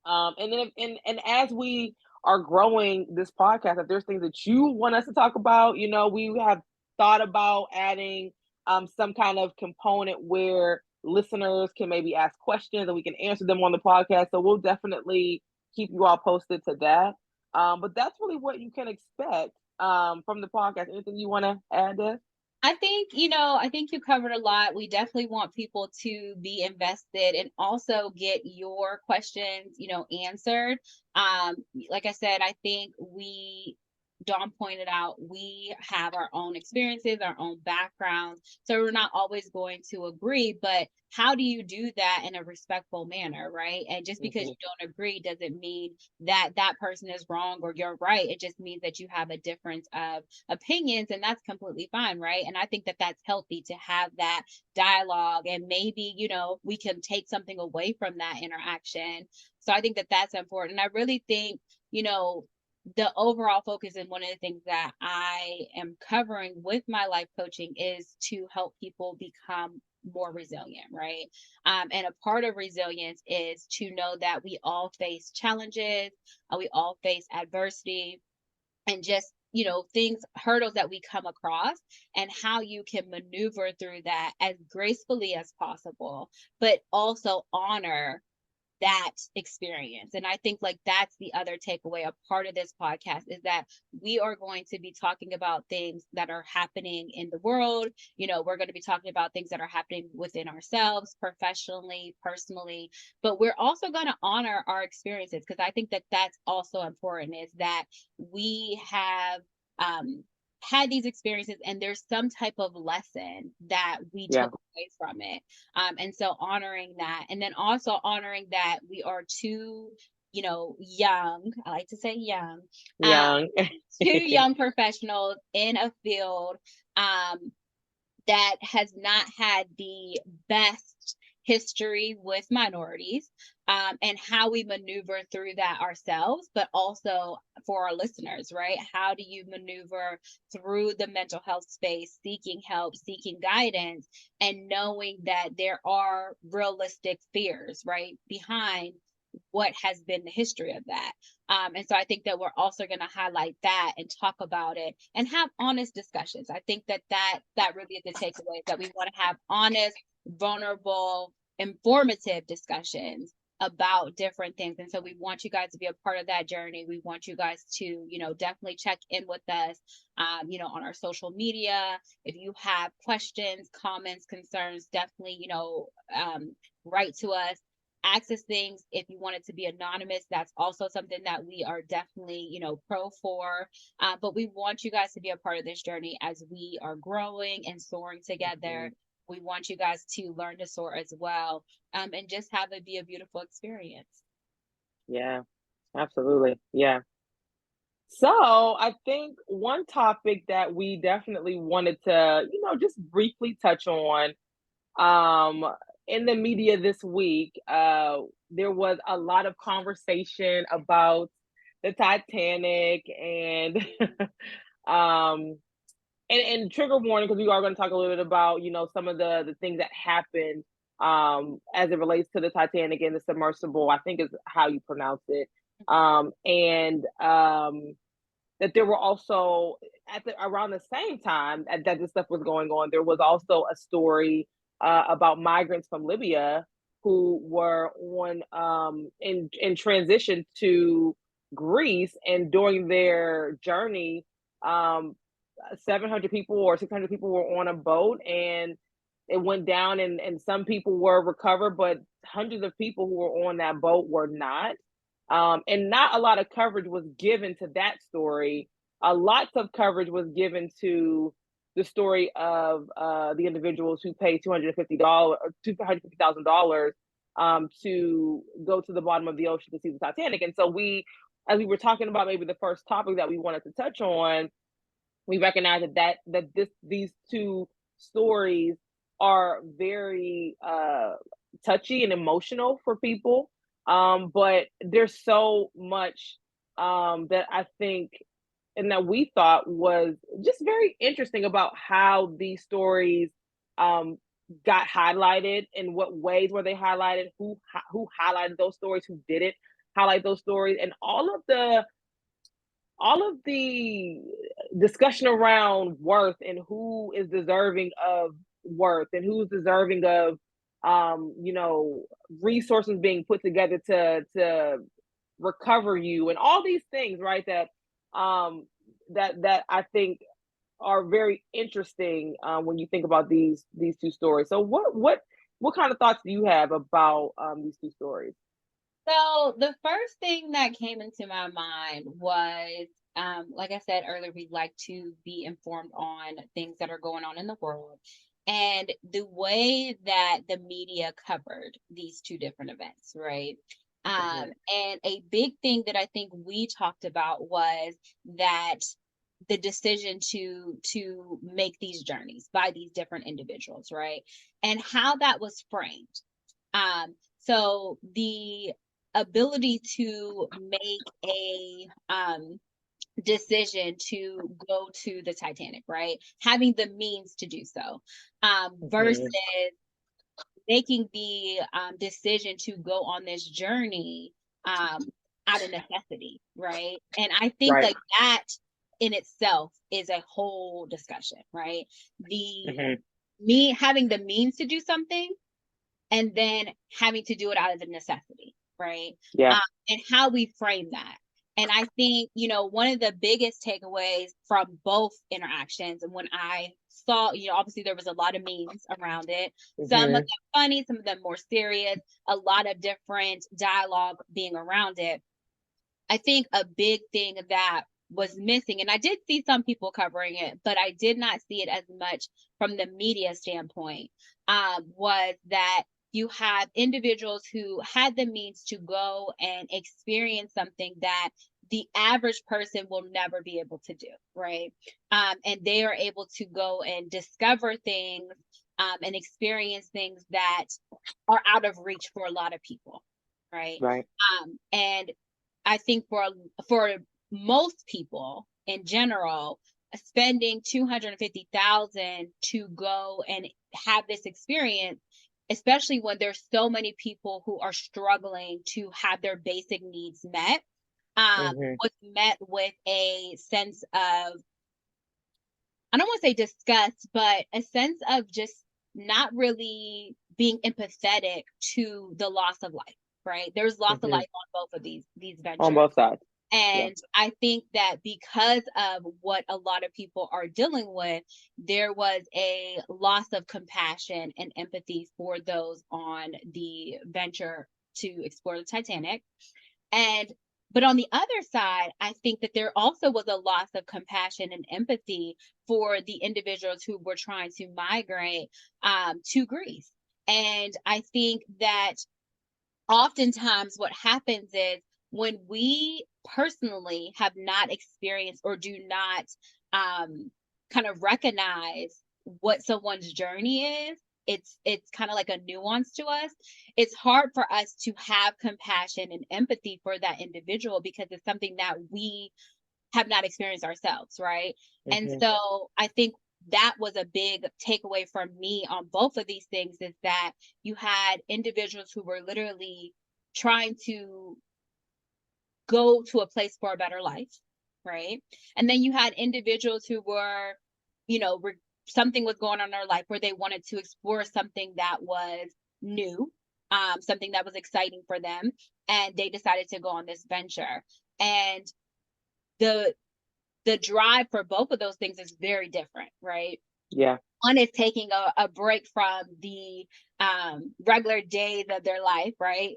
And then and as we are growing this podcast, if there's things that you want us to talk about, we have thought about adding some kind of component where listeners can maybe ask questions and we can answer them on the podcast. So we'll definitely keep you all posted to that. But that's really what you can expect from the podcast. Anything you want to add there? I think you covered a lot. We definitely want people to be invested and also get your questions, answered. Like I said, I think Dawn pointed out, we have our own experiences, our own backgrounds. So we're not always going to agree, but how do you do that in a respectful manner, right? And just because Hmm. you don't agree doesn't mean that that person is wrong or you're right. It just means that you have a difference of opinions, and that's completely fine, right? And I think that that's healthy to have that dialogue, and maybe, we can take something away from that interaction. So I think that that's important. I really think, you know, the overall focus, and one of the things that I am covering with my life coaching is to help people become more resilient, right? And a part of resilience is to know that we all face challenges, we all face adversity, and just things, hurdles that we come across, and how you can maneuver through that as gracefully as possible, but also honor that experience. And I think like that's the other takeaway. A part of this podcast is that we are going to be talking about things that are happening in the world. We're going to be talking about things that are happening within ourselves, professionally, personally, but we're also going to honor our experiences, because I think that that's also important, is that we have um had these experiences and there's some type of lesson that we Yeah. took away from it. And so honoring that, and then also honoring that we are too, young. I like to say young, um, Young. two young professionals in a field um, that has not had the best history with minorities, and how we maneuver through that ourselves, but also for our listeners, right? How do you maneuver through the mental health space, seeking help, seeking guidance, and knowing that there are realistic fears, right, behind what has been the history of that. And so I think that we're also going to highlight that and talk about it and have honest discussions. I think that that really is the takeaway, that we want to have honest, vulnerable, informative discussions about different things. And so we want you guys to be a part of that journey. We want you guys to, definitely check in with us, on our social media. If you have questions, comments, concerns, definitely, write to us, access things. If you want it to be anonymous, that's also something that we are definitely, pro for. But we want you guys to be a part of this journey as we are growing and soaring together. Mhm. We want you guys to learn to soar as well, and just have it be a beautiful experience. Yeah, absolutely. Yeah. So I think one topic that we definitely wanted to, just briefly touch on, um, in the media this week, there was a lot of conversation about the Titanic and um and trigger warning, because we are going to talk a little bit about some of the things that happened as it relates to the Titanic and the submersible, I think is how you pronounce it. And that there were also around the same time that this stuff was going on, there was also a story about migrants from Libya who were on in transition to Greece, and during their journey, um, 700 people or 600 people were on a boat, and it went down, and some people were recovered, but hundreds of people who were on that boat were not. And not a lot of coverage was given to that story. Lots of coverage was given to the story of the individuals who paid $250 or $250,000 to go to the bottom of the ocean to see the Titanic. And so as we were talking about maybe the first topic that we wanted to touch on, we recognize that these two stories are very touchy and emotional for people, but there's so much that I think and that we thought was just very interesting about how these stories um, got highlighted, in what ways were they highlighted, who highlighted those stories, who didn't highlight those stories, and all of the discussion around worth and who is deserving of worth and who's deserving of resources being put together to recover you, and all these things, right, um that I think are very interesting when you think about these two stories. So what kind of thoughts do you have about these two stories? So the first thing that came into my mind was, like I said earlier, we like to be informed on things that are going on in the world. And the way that the media covered these two different events, right? Mhm. And a big thing that I think we talked about was that the decision to make these journeys by these different individuals, right? And how that was framed. So the ability to make a decision to go to the Titanic, right? Having the means to do so, versus Mhm. making the decision to go on this journey um, out of necessity, right? And I think Right. like that in itself is a whole discussion, right? The Mhm. me having the means to do something and then having to do it out of the necessity, right? Yeah. Um, and how we frame that. And I think, one of the biggest takeaways from both interactions, and when I saw, obviously there was a lot of memes around it, some of them Mhm. funny, some of them more serious, a lot of different dialogue being around it. I think a big thing that was missing, and I did see some people covering it, but I did not see it as much from the media standpoint, was that you have individuals who had the means to go and experience something that the average person will never be able to do, right? And they are able to go and discover things, and experience things that are out of reach for a lot of people, right? Right. And I think for most people in general, spending 250,000 to go and have this experience, especially when there's so many people who are struggling to have their basic needs met, Mhm. was met with a sense of, I don't want to say disgust, but a sense of just not really being empathetic to the loss of life, right? There's loss of Mhm. life on both of these On ventures. both sides. Yeah. And I think that because of what a lot of people are dealing with, there was a loss of compassion and empathy for those on the venture to explore the Titanic. And but on the other side, I think that there also was a loss of compassion and empathy for the individuals who were trying to migrate, to Greece. And I think that oftentimes what happens is when we personally have not experienced or do not, kind of recognize what someone's journey is, it's kind of like a nuance to us. It's hard for us to have compassion and empathy for that individual because it's something that we have not experienced ourselves, right? And Mhm. so I think that was a big takeaway from me on both of these things, is that you had individuals who were literally trying to go to a place for a better life, right? And then you had individuals who were, something was going on in their life where they wanted to explore something that was new, something that was exciting for them, and they decided to go on this venture. And the the drive for both of those things is very different, right? Yeah. One is taking a break from the, regular days of their life, right?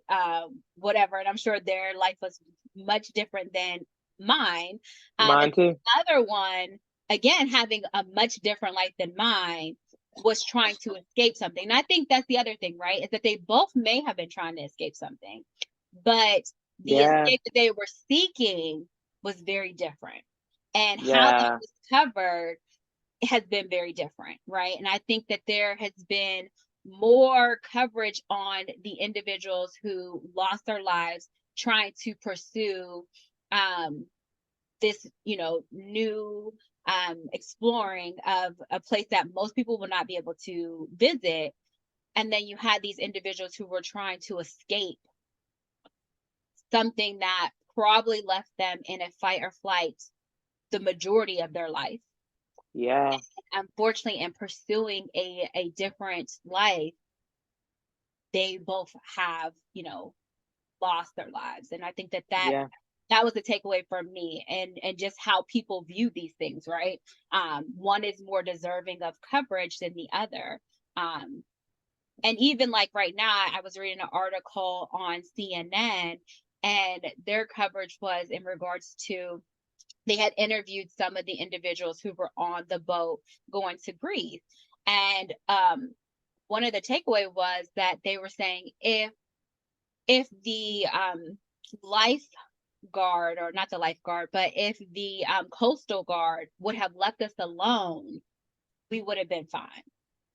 Whatever. And I'm sure their life was much different than mine. And Mine too. the other one, again, having a much different life than mine, was trying to escape something. And I think that's the other thing, right? Is that they both may have been trying to escape something, but the Yeah. escape that they were seeking was very different. And how that Yeah. was covered has been very different, right? And I think that there has been more coverage on the individuals who lost their lives trying to pursue, um, this, new, exploring of a place that most people will not be able to visit. And then you had these individuals who were trying to escape something that probably left them in a fight or flight the majority of their life. Yeah. Unfortunately, in pursuing a different life, they both have, lost their lives. And I think that Yeah. that was the takeaway from me, and just how people view these things, right? One is more deserving of coverage than the other. Um, and even like right now, I was reading an article on CNN, and their coverage was in regards to, they had interviewed some of the individuals who were on the boat going to Greece. And one of the takeaway was that they were saying, if the, lifeguard, or not the lifeguard, but if the, coastal guard would have left us alone, we would have been fine.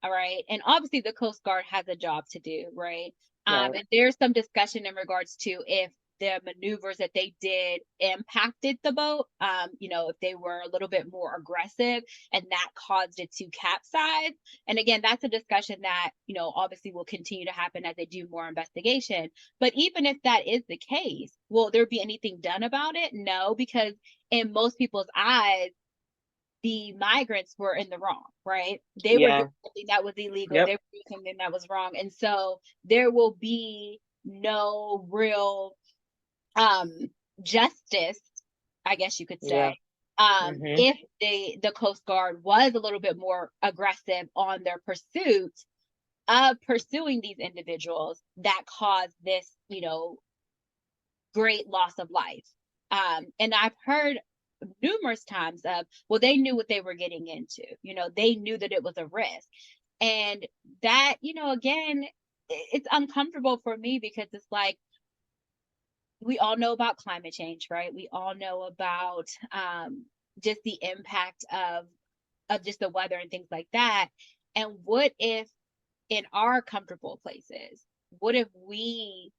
All right. And obviously the Coast Guard has a job to do, right? Right. And there's some discussion in regards to if the maneuvers that they did impacted the boat, if they were a little bit more aggressive and that caused it to capsize. And again, that's a discussion that, obviously will continue to happen as they do more investigation. But even if that is the case, will there be anything done about it? No, because in most people's eyes, the migrants were in the wrong, right? They were doing Yeah. something that was illegal. They Yep. were doing something that was wrong. And so there will be no real um justice, I guess you could Yeah. say, Mhm. if the Coast Guard was a little bit more aggressive on their pursuit of pursuing these individuals that caused this, great loss of life. And I've heard numerous times of, well, they knew what they were getting into. They knew that it was a risk. And that, again, it's uncomfortable for me because it's like, we all know about climate change, right? We all know about just the impact of just the weather and things like that. And what if in our comfortable places, what if we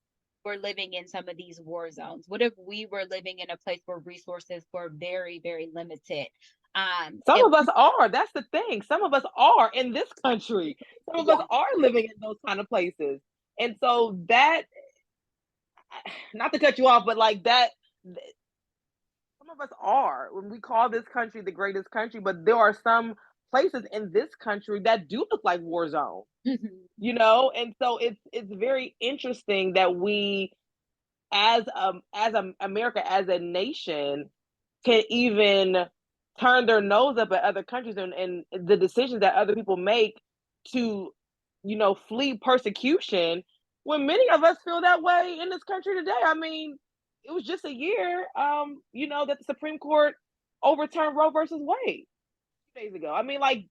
were living in some of these war zones? What if we were living in a place where resources were very, very limited? Some If of us are. That's the thing. Some of us are in this country. Some of us Yeah, are living in those kind of places. And so that, not to cut you off, but like that, some of us are. When we call this country the greatest country, but there are some places in this country that do look like war zones, mhm, and so it's very interesting that we, as America, as a nation, can even turn their nose up at other countries, and the decisions that other people make to, flee persecution, when many of us feel that way in this country today. I mean, it was just a year, that the Supreme Court overturned Roe versus Wade 2 days ago. I mean, like,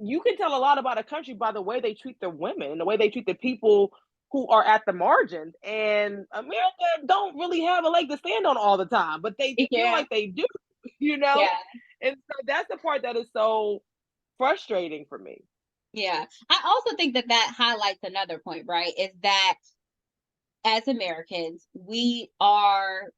you can tell a lot about a country by the way they treat their women and the way they treat the people who are at the margins. And America don't really have a leg to stand on all the time, but they feel yeah, like they do, you know? yeah, And so that's the part that is so frustrating for me. yeah. I also think that that highlights another point, right? Is that as Americans,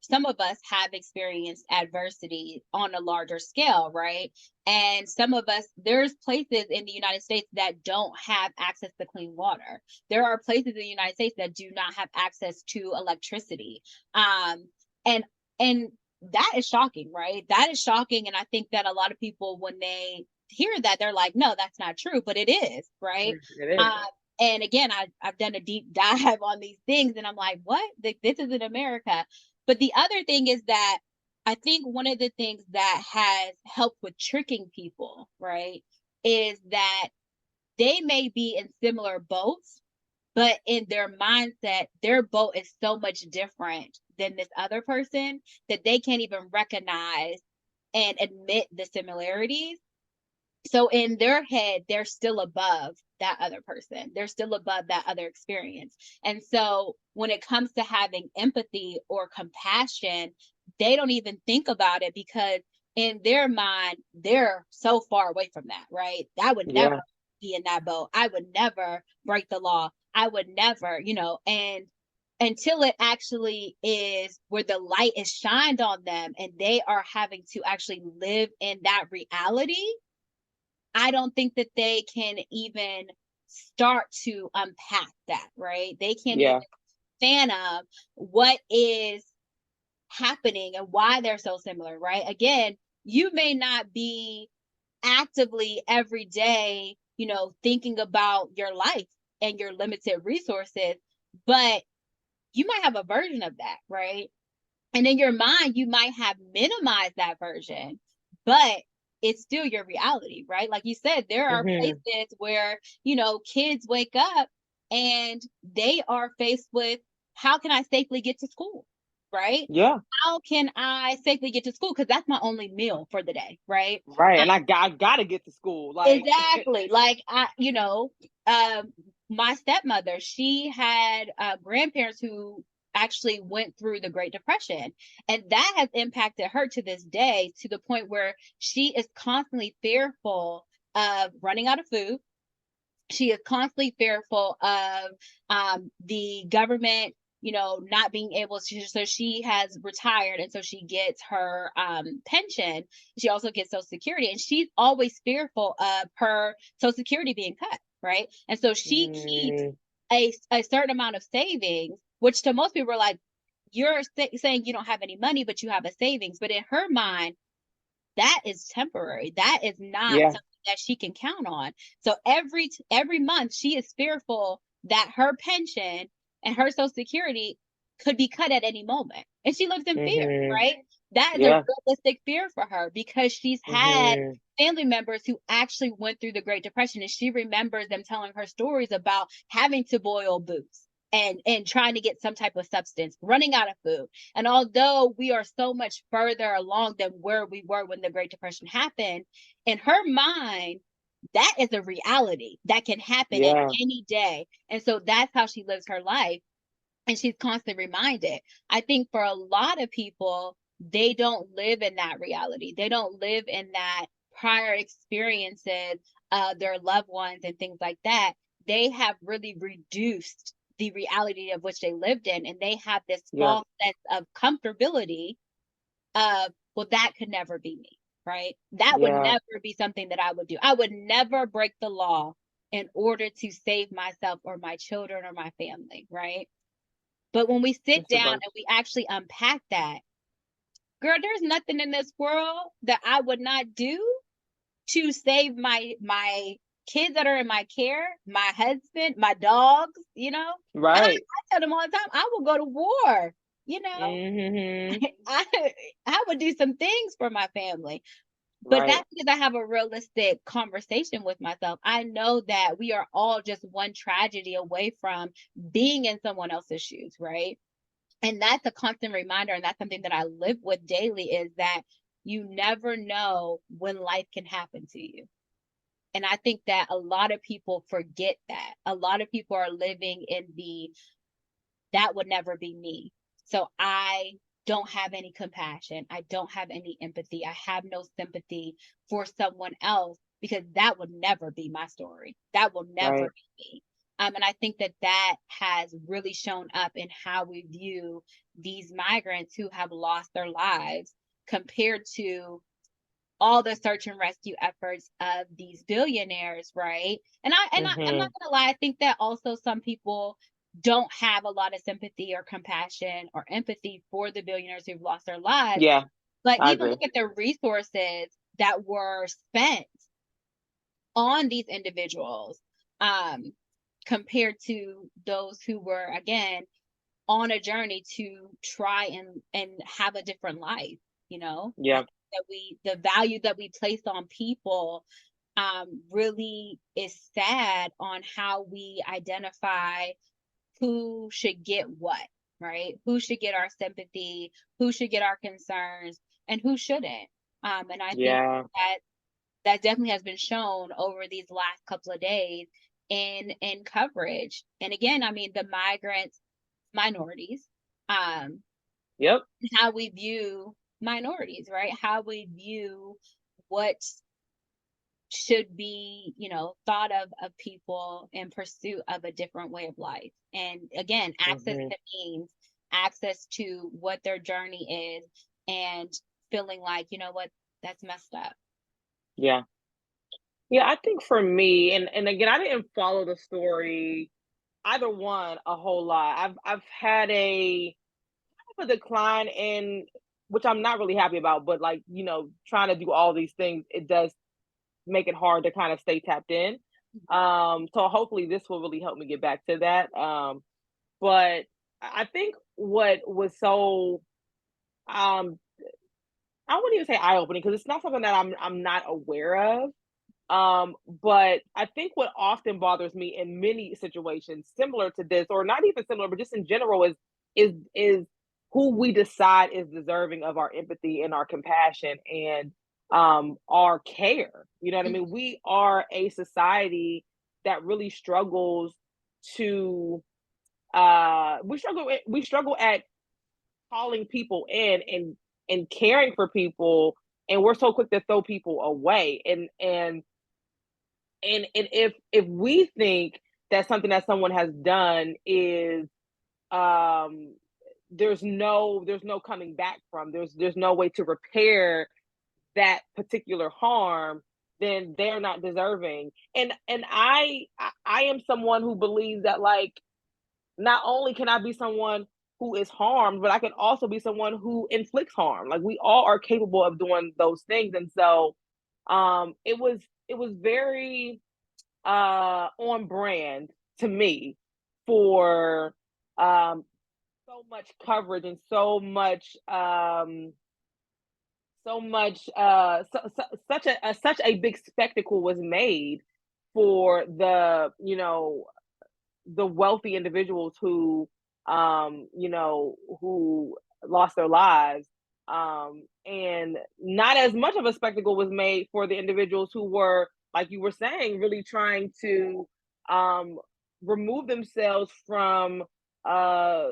some of us have experienced adversity on a larger scale, right? And some of us, there's places in the United States that don't have access to clean water. There are places in the United States that do not have access to electricity. And, and that is shocking, right? That is shocking. And I think that a lot of people, when they hear that, they're like, no, that's not true, but it is, right? It Um, is. and again, I've done a deep dive on these things, and I'm like, what? This is in America. But the other thing is that I think one of the things that has helped with tricking people, right, is that they may be in similar boats, but in their mindset, their boat is so much different than this other person that they can't even recognize and admit the similarities. So in their head, they're still above that other person. They're still above that other experience. And so when it comes to having empathy or compassion, they don't even think about it because in their mind, they're so far away from that, right? I would never Yeah. be in that boat. I would never break the law. I would never, and until it actually is where the light is shined on them and they are having to actually live in that reality, I don't think that they can even start to unpack that, right? They can't even Yeah. fathom what is happening and why they're so similar, right? Again, you may not be actively every day, thinking about your life and your limited resources, but you might have a version of that, right? And in your mind, you might have minimized that version, but it's still your reality, right? Like you said, there are Hmm. places where, kids wake up and they are faced with, how can I safely get to school? Right? Yeah. How can I safely get to school? Because that's my only meal for the day, right? Right. And I gotta get to school. Like, Exactly. Like um, my stepmother, she had grandparents who actually went through the Great Depression, and that has impacted her to this day to the point where she is constantly fearful of running out of food. She is constantly fearful of the government, not being able to. So she has retired, and so she gets her pension. She also gets Social Security, and she's always fearful of her Social Security being cut, right? And so she keeps mm, a certain amount of savings, which to most people are like, you're saying you don't have any money, but you have a savings. But in her mind, that is temporary. That is not Yeah. something that she can count on. So every month she is fearful that her pension and her social security could be cut at any moment. And she lives in fear, Mhm. right? That is a Yeah. realistic fear for her because she's had Mhm. family members who actually went through the Great Depression, and she remembers them telling her stories about having to boil boots and trying to get some type of substance, running out of food. And although we are so much further along than where we were when the Great Depression happened, in her mind, that is a reality that can happen at Yeah. any day. And so that's how she lives her life. And she's constantly reminded. I think for a lot of people, they don't live in that reality. They don't live in that prior experiences of their loved ones and things like that. They have really reduced the reality of which they lived in, and they have this Yeah. false sense of comfortability of, well, that could never be me, right? That would Yeah. never be something that I would do. I would never break the law in order to save myself or my children or my family, right? But when we sit That's a down great. and we actually unpack that, girl, there's nothing in this world that I would not do to save my kids that are in my care, my husband, my dogs, you know? And I Right. tell them all the time, I will go to war, you know? Mhm. I I would do some things for my family. But Right. that's because I have a realistic conversation with myself. I know that we are all just one tragedy away from being in someone else's shoes, right? And that's a constant reminder, and that's something that I live with daily is that you never know when life can happen to you. And I think that a lot of people forget that. A lot of people are living in the that would never be me. So I don't have any compassion. I don't have any empathy. I have no sympathy for someone else because that would never be my story. That will never Right. be me. And I think that that has really shown up in how we view these migrants who have lost their lives compared to all the search and rescue efforts of these billionaires, right? I'm not Mhm. gonna lie, I think that also some people don't have a lot of sympathy or compassion or empathy for the billionaires who've lost their lives. Yeah. But I even agree. look at the resources that were spent on these individuals, um, compared to those who were again on a journey to try and have a different life, you know? I Yeah. think that we the value that we place on people really is sad on how we identify who should get what, right? Who should get our sympathy, who should get our concerns, and who shouldn't. And I think Yeah. that that definitely has been shown over these last couple of days in coverage. And again, I mean the migrants, minorities, um, Yep. how we view minorities, right? How we view what should be, you know, thought of people in pursuit of a different way of life. And again, access Mhm. to means, access to what their journey is, and feeling like, you know what, that's messed up. Yeah. Yeah, I think for me, and again, I didn't follow the story either one a whole lot. I've had a decline in, which I'm not really happy about, but like, trying to do all these things, it does make it hard to kind of stay tapped in. So hopefully this will really help me get back to that. But I think what was so um I wouldn't even say eye opening because it's not something that I'm not aware of. But I think what often bothers me in many situations similar to this, or not even similar, but just in general, is who we decide is deserving of our empathy and our compassion and our care. You know what I Mhm. mean? We are a society that really struggles to we struggle at calling people in and caring for people, and we're so quick to throw people away, and if we think that something that someone has done is um there's no coming back from, there's no way to repair that particular harm, then they're not deserving. And I am someone who believes that, like, not only can I be someone who is harmed, but I can also be someone who inflicts harm. Like we all are capable of doing those things. And so it was very on brand to me for so much coverage and such a big spectacle was made for the wealthy individuals who lost their lives. And not as much of a spectacle was made for the individuals who were, like you were saying, really trying to um, remove themselves from uh,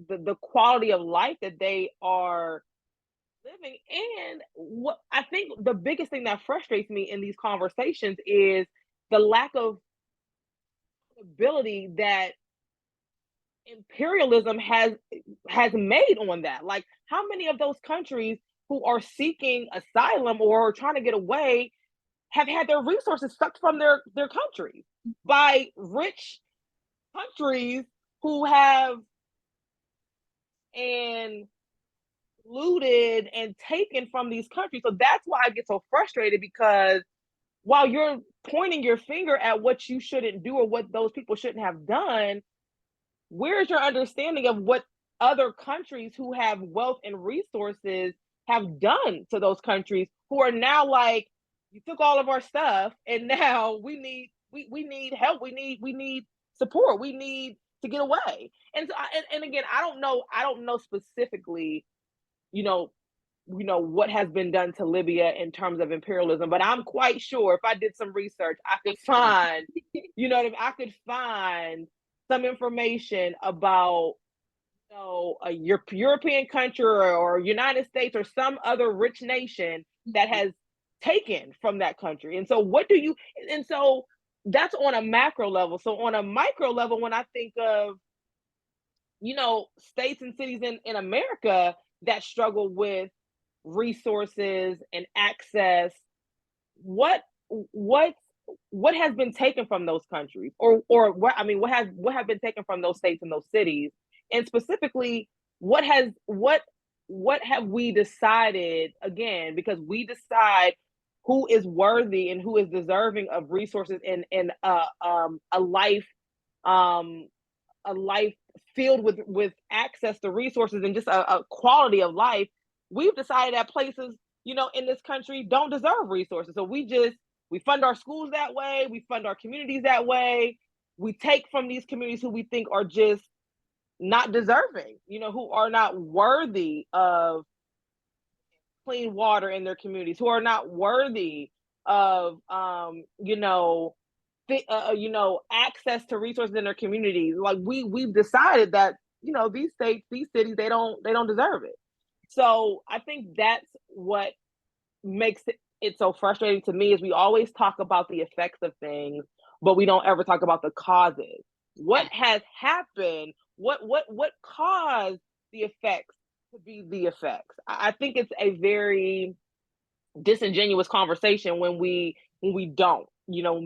the quality of life that they are living. And what I think the biggest thing that frustrates me in these conversations is the lack of ability that imperialism has made on that. Like, how many of those countries who are seeking asylum or trying to get away have had their resources sucked from their countries by rich countries who have and looted and taken from these countries? So that's why I get so frustrated, because while you're pointing your finger at what you shouldn't do or what those people shouldn't have done, where's your understanding of what other countries who have wealth and resources have done to those countries, who are now like, you took all of our stuff and now we need help, we need support, we need to get away. And so and again, I don't know specifically, you know what has been done to Libya in terms of imperialism, but I'm quite sure if I did some research, I could find, I could find some information about, a European country or United States or some other rich nation that has taken from that country. And so and so that's on a macro level. So on a micro level, when I think of, states and cities in America that struggle with resources and access, what what what has been taken from those countries, or what have been taken from those states and those cities, and specifically what have we decided, again, because we decide who is worthy and who is deserving of resources in um a life filled with access to resources and just a quality of life. We've decided that places, in this country don't deserve resources. So we fund our schools that way, we fund our communities that way. We take from these communities who we think are just not deserving, who are not worthy of clean water in their communities, who are not worthy of access to resources in their communities. Like we've decided that, these states, these cities, they don't deserve it. So I think that's what makes it so frustrating to me, is we always talk about the effects of things, but we don't ever talk about the causes. What has happened? What caused the effects to be the effects? I think it's a very disingenuous conversation when we don't, when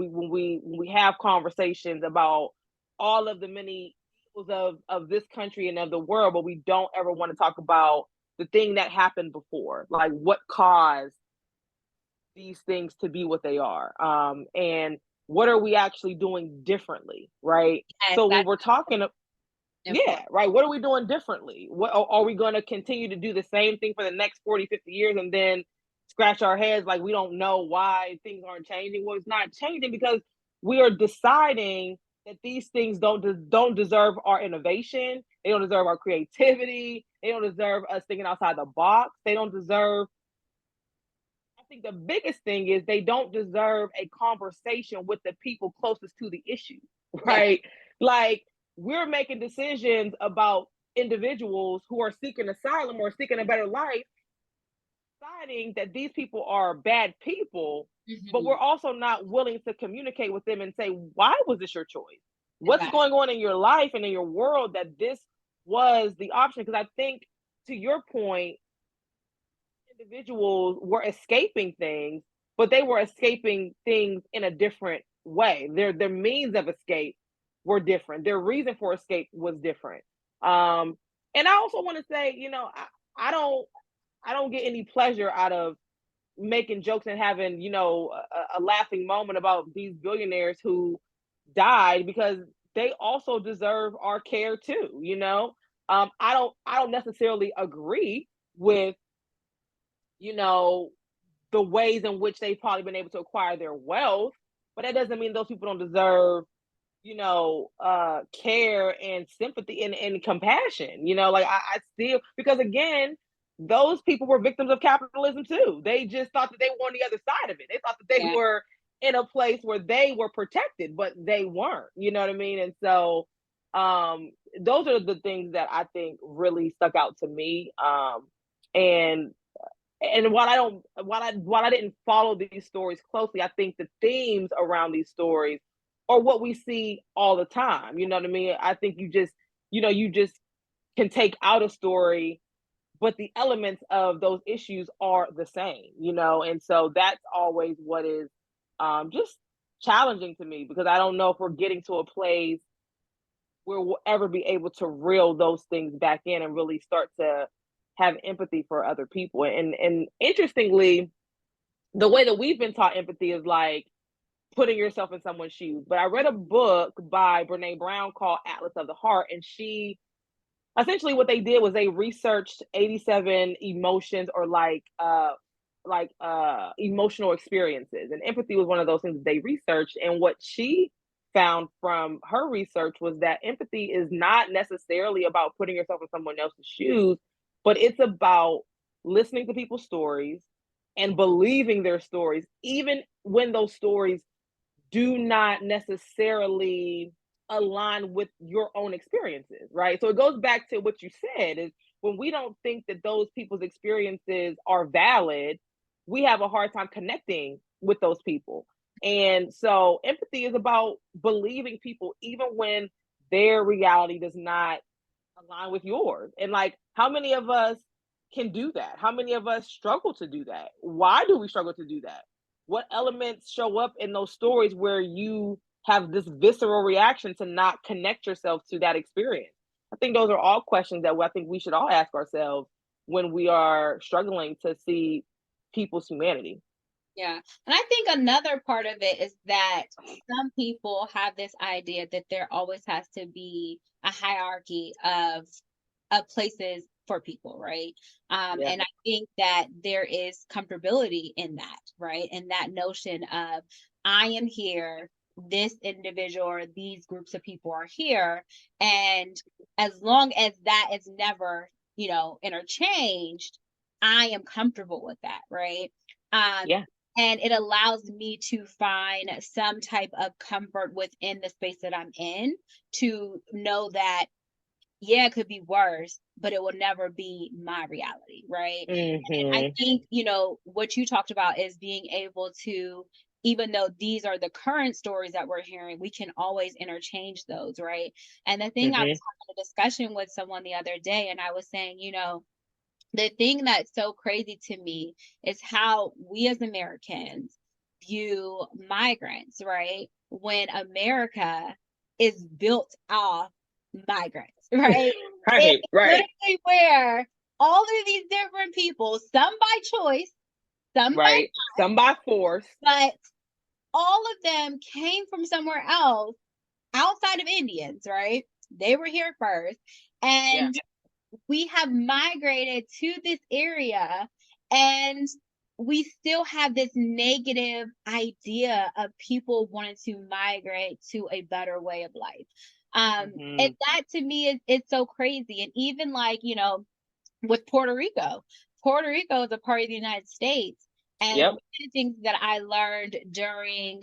we have conversations about all of the many evils of this country and of the world, but we don't ever want to talk about the thing that happened before, like what caused these things to be what they are, and what are we actually doing differently, right? Yes, So when that's we're talking, important. yeah, right, what are we doing differently? What are we going to continue to do the same thing for the next 40, 50 years and then scratch our heads like we don't know why things aren't changing? Well, it's not changing because we are deciding that these things don't deserve our innovation, they don't deserve our creativity, they don't deserve us thinking outside the box, they don't deserve, I think the biggest thing is, they don't deserve a conversation with the people closest to the issue, Yeah. right? Like, we're making decisions about individuals who are seeking asylum or seeking a better life, deciding that these people are bad people, but we're Mhm. also not willing to communicate with them and say, why was this your choice? What's Exactly. going on in your life and in your world that this was the option? Because I think, to your point, individuals were escaping things, but they were escaping things in a different way. Their means of escape were different. Their reason for escape was different. Um, And I also want to say, I don't get any pleasure out of making jokes and having, a laughing moment about these billionaires who died, because they also deserve our care too, I don't necessarily agree with, you know, the ways in which they've probably been able to acquire their wealth, but that doesn't mean those people don't deserve, care and sympathy and compassion. Like I still, because again, those people were victims of capitalism too. They just thought that they were on the other side of it. They thought that they Yeah. were in a place where they were protected, but they weren't. You know what I mean? And so, those are the things that I think really stuck out to me. And while I didn't follow these stories closely, I think the themes around these stories are what we see all the time. You know what I mean? I think you just can take out a story, but the elements of those issues are the same, and so that's always what is just challenging to me, because I don't know if we're getting to a place where we'll ever be able to reel those things back in and really start to have empathy for other people. And interestingly, the way that we've been taught empathy is like putting yourself in someone's shoes. But I read a book by Brene Brown called Atlas of the Heart, and she essentially, what they did was they researched 87 emotions, or emotional experiences, and empathy was one of those things that they researched. And what she found from her research was that empathy is not necessarily about putting yourself in someone else's shoes, but it's about listening to people's stories and believing their stories, even when those stories do not necessarily align with your own experiences, right? So it goes back to what you said, is when we don't think that those people's experiences are valid, we have a hard time connecting with those people. And so empathy is about believing people even when their reality does not align with yours. And like, how many of us can do that? How many of us struggle to do that? Why do we struggle to do that? What elements show up in those stories where you have this visceral reaction to not connect yourself to that experience? I think those are all questions that I think we should all ask ourselves when we are struggling to see people's humanity. Yeah. And I think another part of it is that some people have this idea that there always has to be a hierarchy of places for people, right? Yeah. And I think that there is comfortability in that, right? And that notion of I am here, this individual or these groups of people are here. And as long as that is never, interchanged, I am comfortable with that, right? Um, Yeah. and it allows me to find some type of comfort within the space that I'm in, to know that yeah, it could be worse, but it will never be my reality, right? And I Hmm. think, what you talked about is being able to, even though these are the current stories that we're hearing, we can always interchange those, right? And the thing, I was Hmm. having a discussion with someone the other day, and I was saying, the thing that's so crazy to me is how we as Americans view migrants, right? When America is built off migrants, right? It's Right. Right. literally where all of these different people, some by choice, some by Right. Some by force. but all of them came from somewhere else outside of Indians, right? They were here first. Yeah. And we have migrated to this area, and we still have this negative idea of people wanting to migrate to a better way of life. And Hmm. that to me is so crazy. And even like, with Puerto Rico is a part of the United States. And one Yep. of the things that I learned during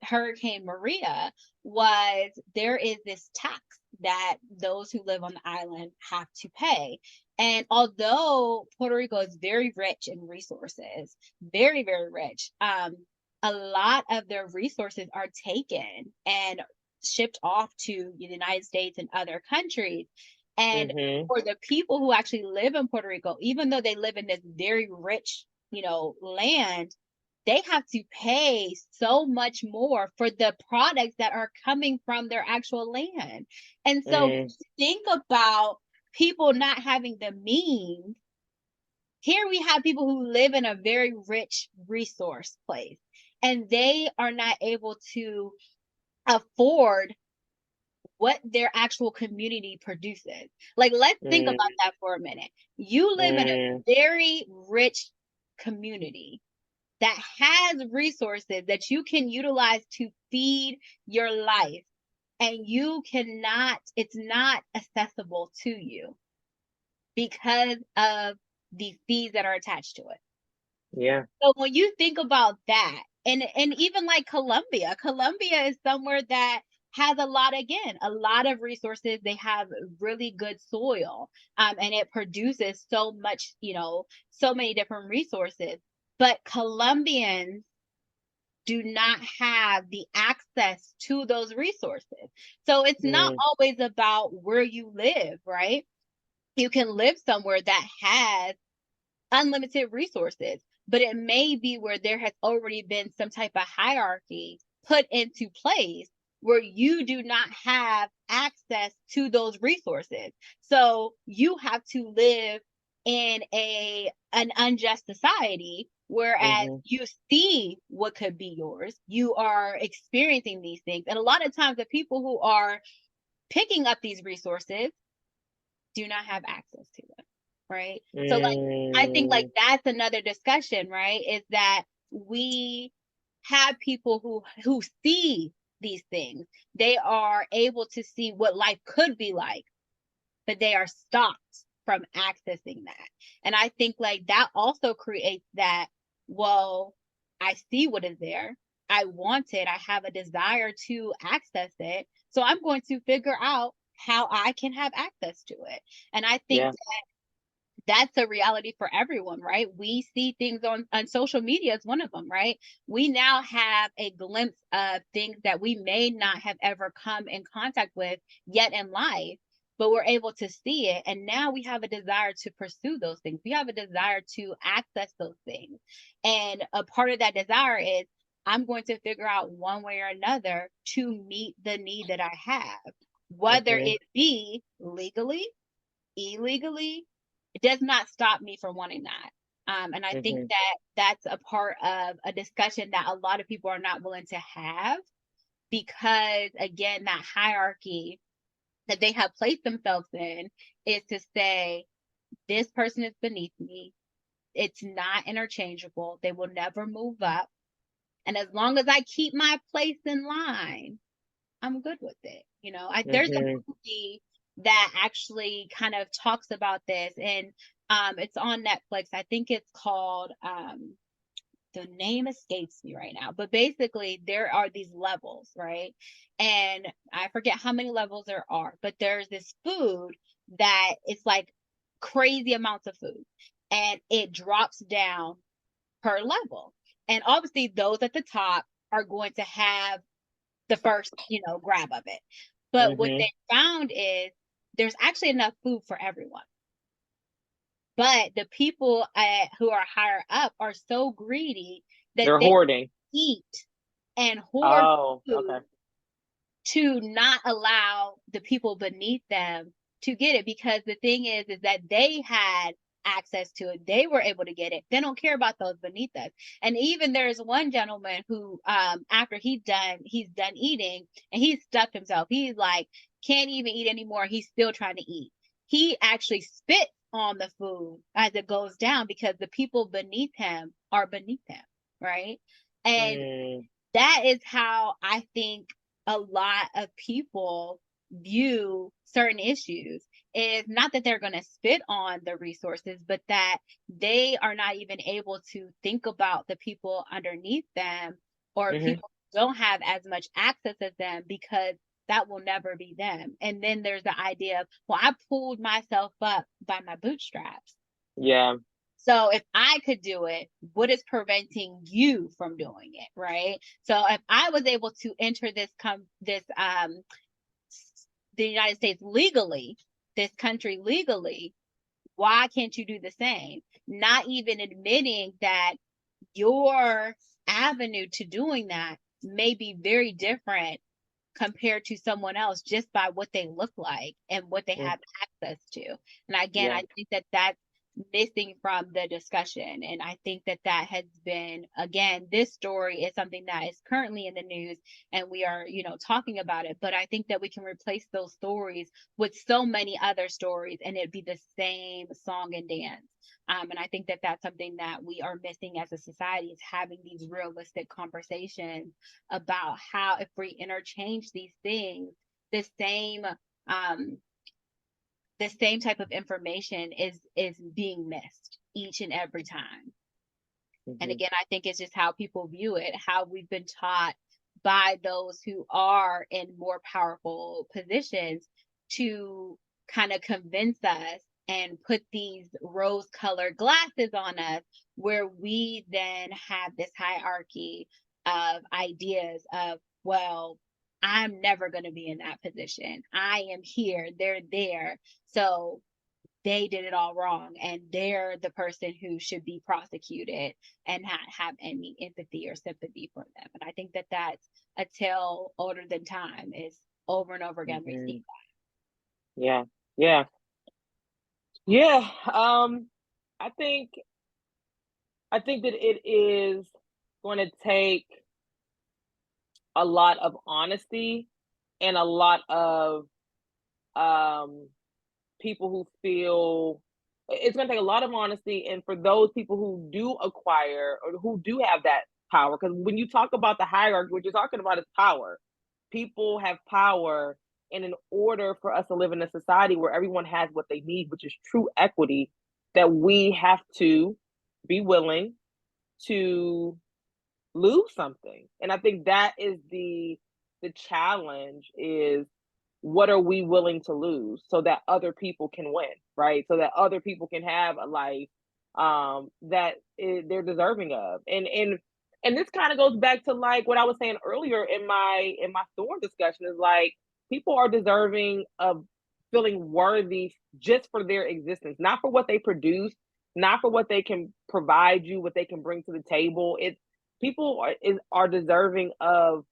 Hurricane Maria was there is this tax that those who live on the island have to pay. And although Puerto Rico is very rich in resources, very, very rich, a lot of their resources are taken and shipped off to the United States and other countries. And Hmm. for the people who actually live in Puerto Rico, even though they live in this very rich, land, they have to pay so much more for the products that are coming from their actual land. And so Mm. think about people not having the means. Here we have people who live in a very rich resource place, and they are not able to afford what their actual community produces. Like, let's think about Mm, that for a minute. You live in a mm, very rich community that has resources that you can utilize to feed your life, and you cannot, it's not accessible to you because of the fees that are attached to it. yeah. So when you think about that, and even like Colombia, Colombia is somewhere that has a lot, again, a lot of resources. They have really good soil, and it produces so much, so many different resources. But Colombians do not have the access to those resources. So it's not Mm, always about where you live, right? You can live somewhere that has unlimited resources, but it may be where there has already been some type of hierarchy put into place where you do not have access to those resources. So you have to live in an unjust society, whereas mhm, you see what could be yours. You are experiencing these things. And a lot of times the people who are picking up these resources do not have access to them, right? So, like, I think like mm, that's another discussion, right? Is that we have people who see these things. They are able to see what life could be like, but they are stopped from accessing that. And I think like that also creates that, well, I see what is there. I want it. I have a desire to access it. So I'm going to figure out how I can have access to it. And I think yeah. that's a reality for everyone, right? We see things on social media as one of them, right? We now have a glimpse of things that we may not have ever come in contact with yet in life, but we're able to see it. And now we have a desire to pursue those things. We have a desire to access those things. And a part of that desire is, I'm going to figure out one way or another to meet the need that I have, whether Mhm, it be legally, illegally. It does not stop me from wanting that. And I think mhm, that that's a part of a discussion that a lot of people are not willing to have, because, again, that hierarchy that they have placed themselves in is to say, this person is beneath me. It's not interchangeable. They will never move up. And as long as I keep my place in line, I'm good with it. There's a mhm. movie that actually kind of talks about this, and it's on Netflix. I think it's called, the name escapes me right now, but basically there are these levels, right? And I forget how many levels there are, but there's this food that it's like crazy amounts of food, and it drops down per level. And obviously those at the top are going to have the first, grab of it. But what Mhm. they found is there's actually enough food for everyone. But the people who are higher up are so greedy that They're they hoarding. eat and hoard Oh, okay. food to not allow the people beneath them to get it, because the thing is that they had access to it. They were able to get it. They don't care about those beneath us. And even there's one gentleman who, after he's done eating, and he's stuffed himself. He's like, can't even eat anymore. He's still trying to eat. He actually spit on the food as it goes down, because the people beneath him are beneath him, right? And Mm, that is how I think a lot of people view certain issues, is not that they're going to spit on the resources, but that they are not even able to think about the people underneath them, or mhm. people who don't have as much access as them, because that will never be them. And then there's the idea of, well, I pulled myself up by my bootstraps. Yeah. So if I could do it, what is preventing you from doing it, right? So if I was able to enter the United States legally, this country legally, why can't you do the same? Not even admitting that your avenue to doing that may be very different compared to someone else just by what they look like and what they Mm, have access to. And again, yeah. I think that that's missing from the discussion. And I think that that has been, again, this story is something that is currently in the news and we are, talking about it. But I think that we can replace those stories with so many other stories and it'd be the same song and dance. And I think that that's something that we are missing as a society is having these realistic conversations about how if we interchange these things, the same um the same type of information is being missed each and every time. And Hmm. again, I think it's just how people view it, how we've been taught by those who are in more powerful positions to kind of convince us and put these rose colored glasses on us, where we then have this hierarchy of ideas of, well, I'm never going to be in that position. I am here, they're there. So they did it all wrong and they're the person who should be prosecuted and not have any empathy or sympathy for them. And I think that that's a tale older than time is over and over again we Hmm. see Yeah. Yeah. Yeah. I think I think that it is going to take a lot of honesty and a lot of um people who feel it's going to take a lot of honesty, and for those people who do acquire or who do have that power, because when you talk about the hierarchy, what you're talking about is power. People have power, and in order for us to live in a society where everyone has what they need, which is true equity, that we have to be willing to lose something. And I think that is the challenge is what are we willing to lose so that other people can win, right? So that other people can have a life they're deserving of. And this kind of goes back to like what I was saying earlier in my thorn discussion is like people are deserving of feeling worthy just for their existence, not for what they produce, not for what they can provide you, what they can bring to the table. It's people are deserving of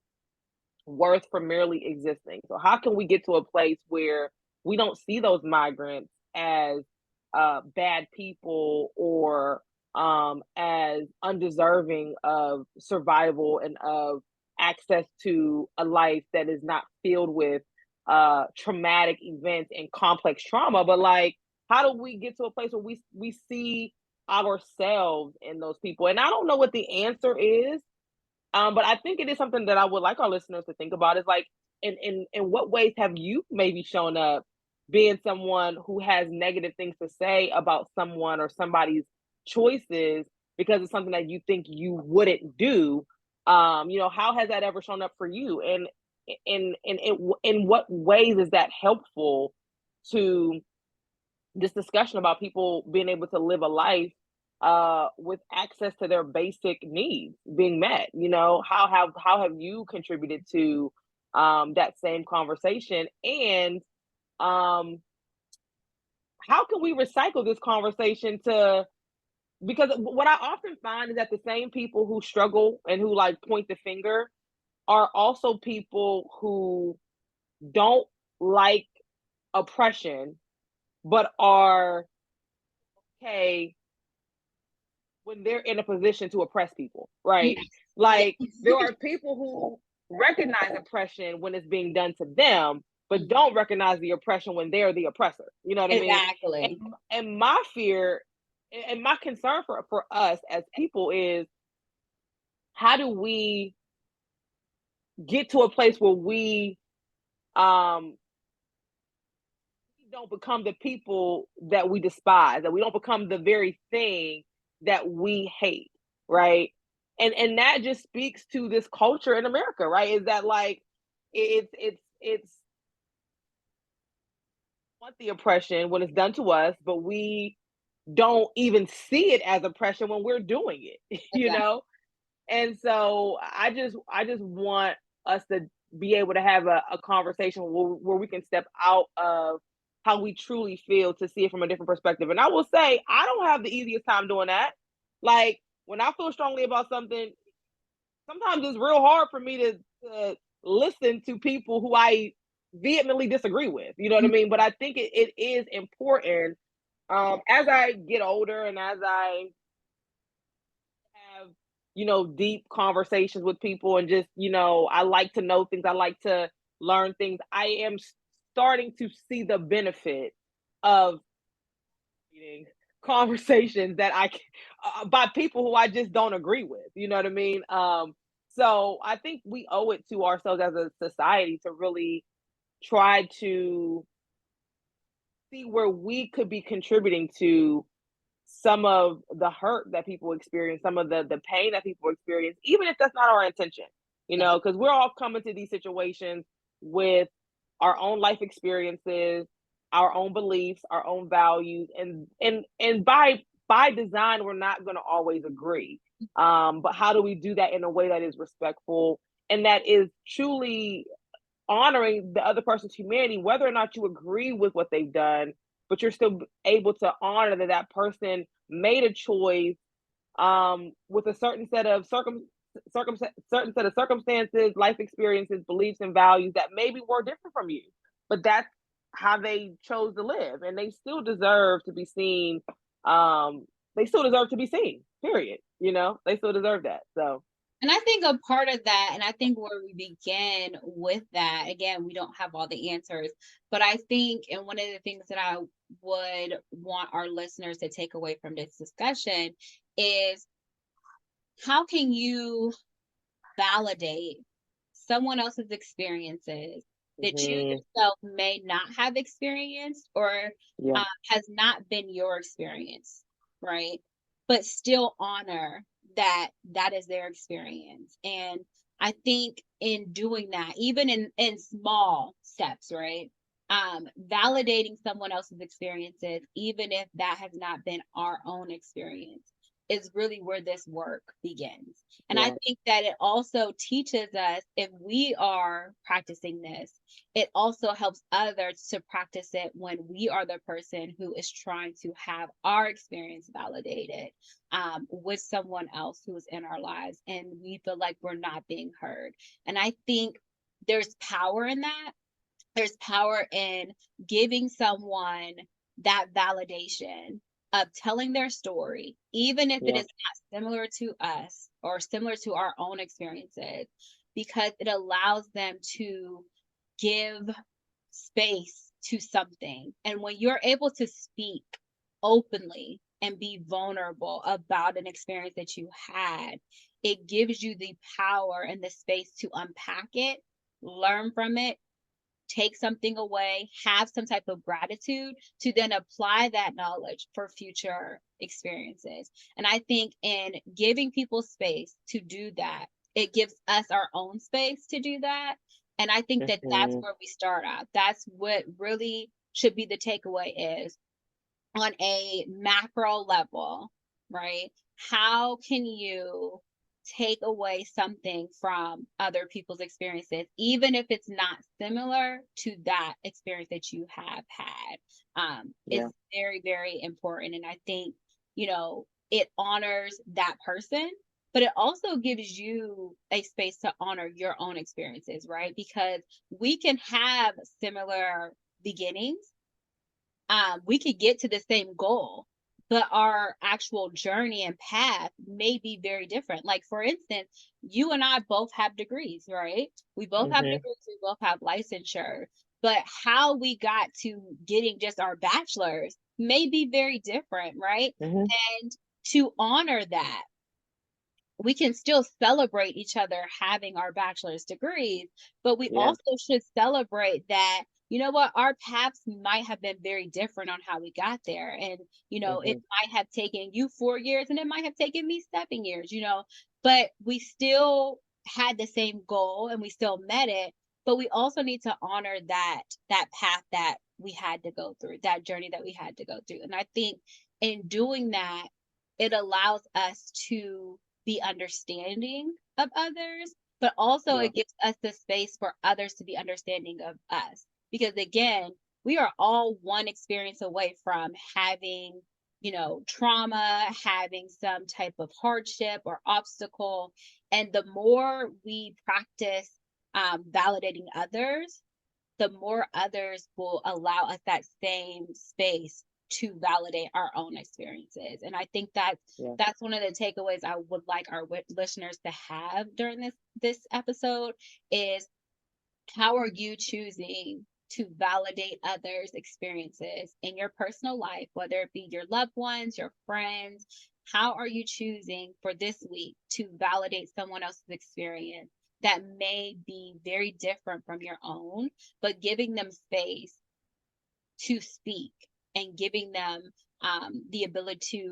worth for merely existing. So how can we get to a place where we don't see those migrants as bad people or as undeserving of survival and of access to a life that is not filled with traumatic events and complex trauma, but like how do we get to a place where we see ourselves in those people? And I don't know what the answer is, but I think it is something that I would like our listeners to think about is like, in what ways have you maybe shown up being someone who has negative things to say about someone or somebody's choices because it's something that you think you wouldn't do? How has that ever shown up for you? And in what ways is that helpful to this discussion about people being able to live a life with access to their basic needs being met? How have you contributed to that same conversation? And um, how can we recycle this conversation to because what I often find is that the same people who struggle and who like point the finger are also people who don't like oppression, but are okay when they're in a position to oppress people, right? yes. Like there Yes. are people who recognize oppression when it's being done to them, but Mhm. don't recognize the oppression when they're the oppressor. You know what I mean? And, Exactly. and my fear and my concern for us as people is how do we get to a place where um we don't become the people that we despise, that we don't become the very thing that we hate, right? And that just speaks to this culture in America, right? Is that like it's want the oppression when it's done to us, but we don't even see it as oppression when we're doing it, Exactly. And so I just want us to be able to have a conversation where we can step out of how we truly feel to see it from a different perspective. And I will say I don't have the easiest time doing that. Like when I feel strongly about something, sometimes it's real hard for me to listen to people who I vehemently disagree with. You know what I Mhm. mean? But I think it is important, as I get older and as I have, deep conversations with people and just, I like to know things, I like to learn things. I am starting to see the benefit of reading conversations that by people who I just don't agree with. You know what I mean? So I think we owe it to ourselves as a society to really try to see where we could be contributing to some of the hurt that people experience, some of the pain that people experience, even if that's not our intention, Yeah. because we're all coming to these situations with our own life experiences, our own beliefs, our own values, and by design, we're not going to always agree. But how do we do that in a way that is respectful and that is truly honoring the other person's humanity, whether or not you agree with what they've done, but you're still able to honor that that person made a choice, with a certain set of certain set of circumstances, life experiences, beliefs, and values that maybe were different from you, but that's how they chose to live, and they still deserve to be seen. They still deserve to be seen. Period. They still deserve that. So. And I think a part of that, and I think where we begin with that, again, we don't have all the answers, but I think, and one of the things that I would want our listeners to take away from this discussion is how can you validate someone else's experiences that you Hmm. yourself may not have experienced or Yeah. has not been your experience, right? But still honor that that is their experience. And I think in doing that, even in small steps, right? Validating someone else's experiences, even if that has not been our own experience, is really where this work begins. And I Yeah. think that it also teaches us if we are practicing this, it also helps others to practice it when we are the person who is trying to have our experience validated with someone else who is in our lives and we feel like we're not being heard. And I think there's power in that. There's power in giving someone that validation of telling their story, even if it Yeah. is not similar to us or similar to our own experiences, because it allows them to give space to something. And when you're able to speak openly and be vulnerable about an experience that you had, it gives you the power and the space to unpack it, learn from it, take something away, have some type of gratitude to then apply that knowledge for future experiences. And I think in giving people space to do that, it gives us our own space to do that. And I think that that's Hmm. where we start out. That's what really should be the takeaway is on a macro level, right? How can you take away something from other people's experiences, even if it's not similar to that experience that you have had? Yeah. Is very, very important. And I think, it honors that person, but it also gives you a space to honor your own experiences, right? Because we can have similar beginnings, we could get to the same goal, but our actual journey and path may be very different. Like, for instance, you and I both have degrees, right? We both have Hmm. degrees, we both have licensure, but how we got to getting just our bachelor's may be very different, right? Hmm. And to honor that, we can still celebrate each other having our bachelor's degrees, but we Yeah. also should celebrate that, our paths might have been very different on how we got there. And, it Hmm. might have taken you 4 years and it might have taken me 7 years, but we still had the same goal and we still met it. But we also need to honor that path that we had to go through, that journey that we had to go through. And I think in doing that, it allows us to be understanding of others, but also Yeah. it gives us the space for others to be understanding of us. Because again, we are all one experience away from having, trauma, having some type of hardship or obstacle. And the more we practice validating others, the more others will allow us that same space to validate our own experiences. And I think Yeah. that's one of the takeaways I would like our listeners to have during this episode is, how are you choosing to validate others' experiences in your personal life, whether it be your loved ones, your friends? How are you choosing for this week to validate someone else's experience that may be very different from your own, but giving them space to speak and giving them the ability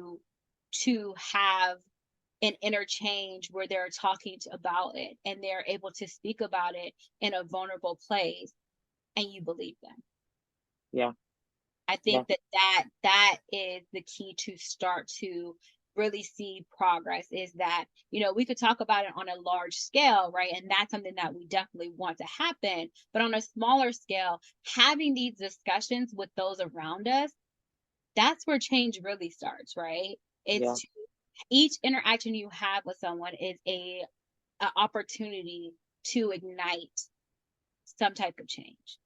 to have an interchange where they're talking about it and they're able to speak about it in a vulnerable place, and you believe them. Yeah. I Yeah. think that is the key to start to really see progress, is that, we could talk about it on a large scale, right? And that's something that we definitely want to happen. But on a smaller scale, having these discussions with those around us, that's where change really starts, right? Yeah. It's each interaction you have with someone is a opportunity to ignite some type of change.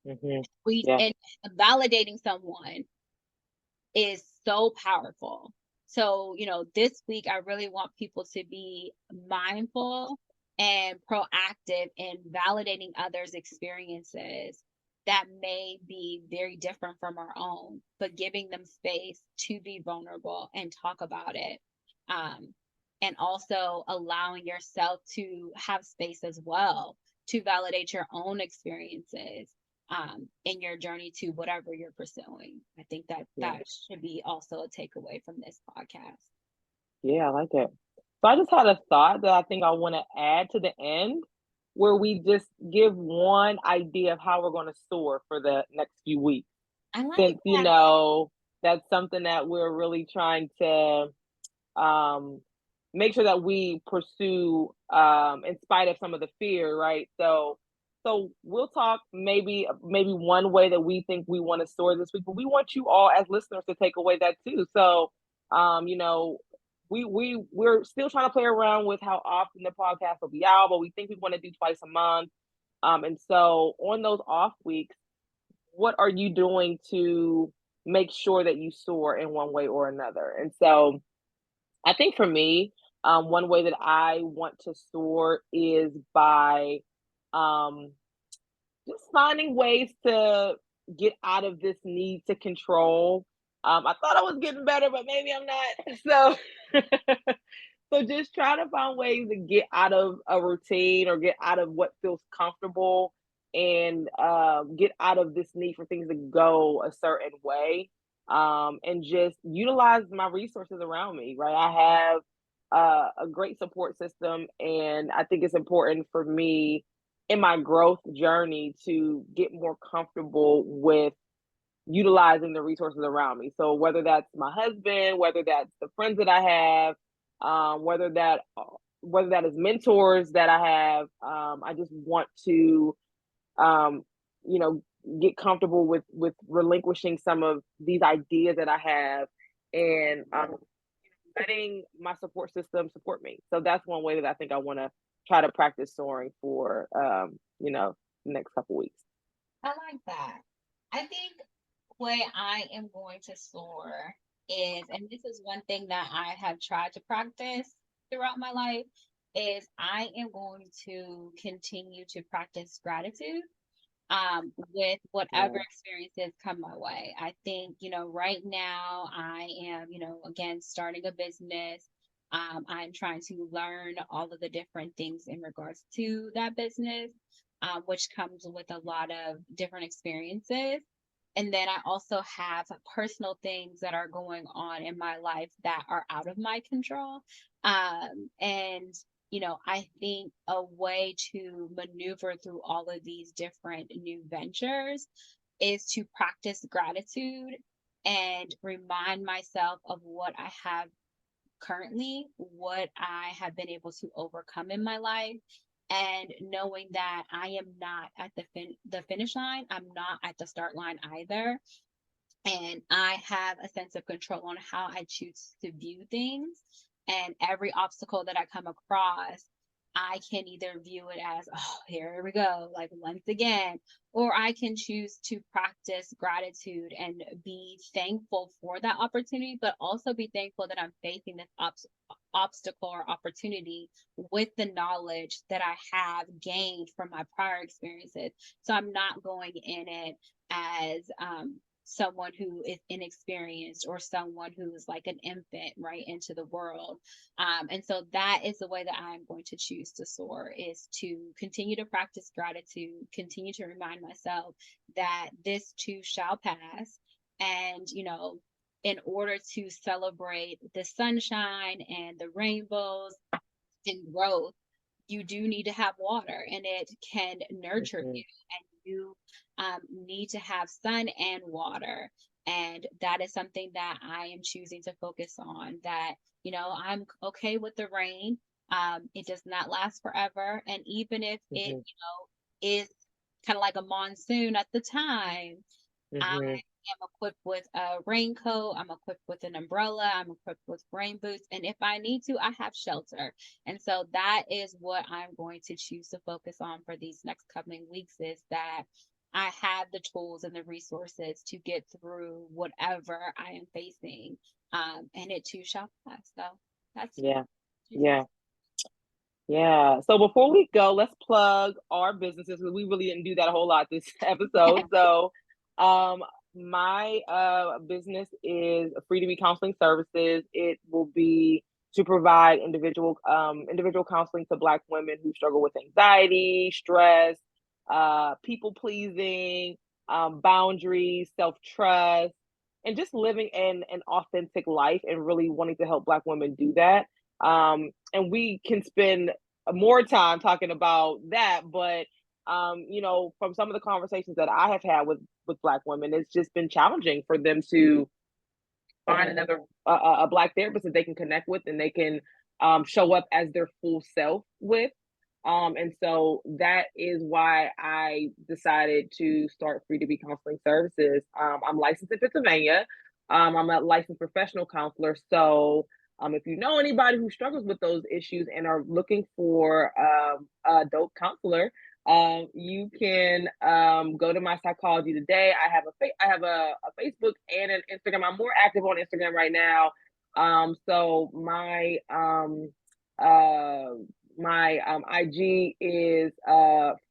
Hmm. We Yeah. and validating someone is so powerful. So, this week I really want people to be mindful and proactive in validating others' experiences that may be very different from our own, but giving them space to be vulnerable and talk about it. Um, and also allowing yourself to have space as well to validate your own experiences in your journey to whatever you're pursuing. I think that Yeah. that should be also a takeaway from this podcast. Yeah, I like it. So I just had a thought that I think I want to add to the end, where we just give one idea of how we're going to soar for the next few weeks. I like Since, that. that's something that we're really trying to um, make sure that we pursue in spite of some of the fear, right? So we'll talk maybe one way that we think we want to soar this week, but we want you all as listeners to take away that too. So um, you know, we're still trying to play around with how often the podcast will be out, but we think we want to do twice a month. And so on those off weeks, what are you doing to make sure that you soar in one way or another? And so I think for me, one way that I want to soar is by um, just finding ways to get out of this need to control. I thought I was getting better, but maybe I'm not. So just try to find ways to get out of a routine or get out of what feels comfortable and get out of this need for things to go a certain way, and just utilize my resources around me, right? I have a great support system, and I think it's important for me in my growth journey to get more comfortable with utilizing the resources around me. So whether that's my husband, whether that's the friends that I have, whether that is mentors that I have, I just want to um, you know get comfortable with relinquishing some of these ideas that I have, and letting my support system support me. So that's one way that I think I want to try to practice soaring for the next couple weeks. I like that. I think way I am going to soar is, and this is one thing that I have tried to practice throughout my life, is I am going to continue to practice gratitude with whatever Yeah. experiences come my way. I think, right now I am, again, starting a business. I'm trying to learn all of the different things in regards to that business, which comes with a lot of different experiences. And then I also have personal things that are going on in my life that are out of my control. And I think a way to maneuver through all of these different new ventures is to practice gratitude and remind myself of what I have currently, what I have been able to overcome in my life, and knowing that I am not at the finish line, I'm not at the start line either, and I have a sense of control on how I choose to view things. And every obstacle that I come across, I can either view it as, oh, here we go, like once again, or I can choose to practice gratitude and be thankful for that opportunity, but also be thankful that I'm facing this obstacle or opportunity with the knowledge that I have gained from my prior experiences. So I'm not going in it as someone who is inexperienced or someone who is like an infant right into the world. And so that is the way that I'm going to choose to soar, is to continue to practice gratitude, continue to remind myself that this too shall pass. And, in order to celebrate the sunshine and the rainbows and growth, you do need to have water and it can nurture Mhm. you. And you need to have sun and water. And that is something that I am choosing to focus on. That, I'm okay with the rain. It does not last forever. And even if it, Mhm. is kind of like a monsoon at the time, I Mhm. am equipped with a raincoat, I'm equipped with an umbrella, I'm equipped with rain boots, and if I need to, I have shelter. And so that is what I'm going to choose to focus on for these next coming weeks, is that I have the tools and the resources to get through whatever I am facing. And it too shall pass. So that's Yeah. choosing. Yeah. Yeah. So before we go, let's plug our businesses because we really didn't do that a whole lot this episode. So, um, my business is Free to Be Counseling Services. It will be to provide individual counseling to Black women who struggle with anxiety, stress, people pleasing, boundaries, self trust, and just living an authentic life and really wanting to help Black women do that. And we can spend more time talking about that, but from some of the conversations that I have had with Black women, it's just been challenging for them to find another a Black therapist that they can connect with and they can show up as their full self with. And so that is why I decided to start Free to Be Counseling Services. I'm licensed in Pennsylvania. I'm a licensed professional counselor. So if you know anybody who struggles with those issues and are looking for a dope counselor, you can go to my psychology today. I have a Facebook and an Instagram. I'm more active on Instagram right now. So uh, my IG is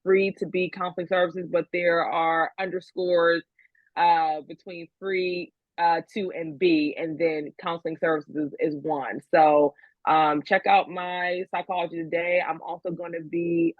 free to be counseling services, but there are underscores between free to and B, and then counseling services is one. So check out my psychology today. I'm also going to be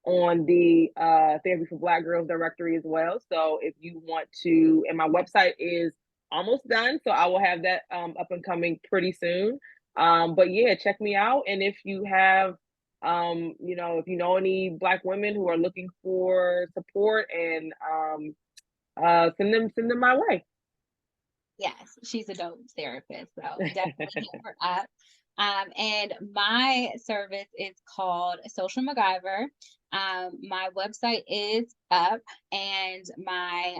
on the Therapy for Black Girls directory as well. So if you want to, and my website is almost done, so I will have that up and coming pretty soon. But yeah, check me out, and if you have, if you know any Black women who are looking for support, and send them my way. Yes, she's a dope therapist, so definitely hit her up. And my service is called Social MacGyver. My website is up, and my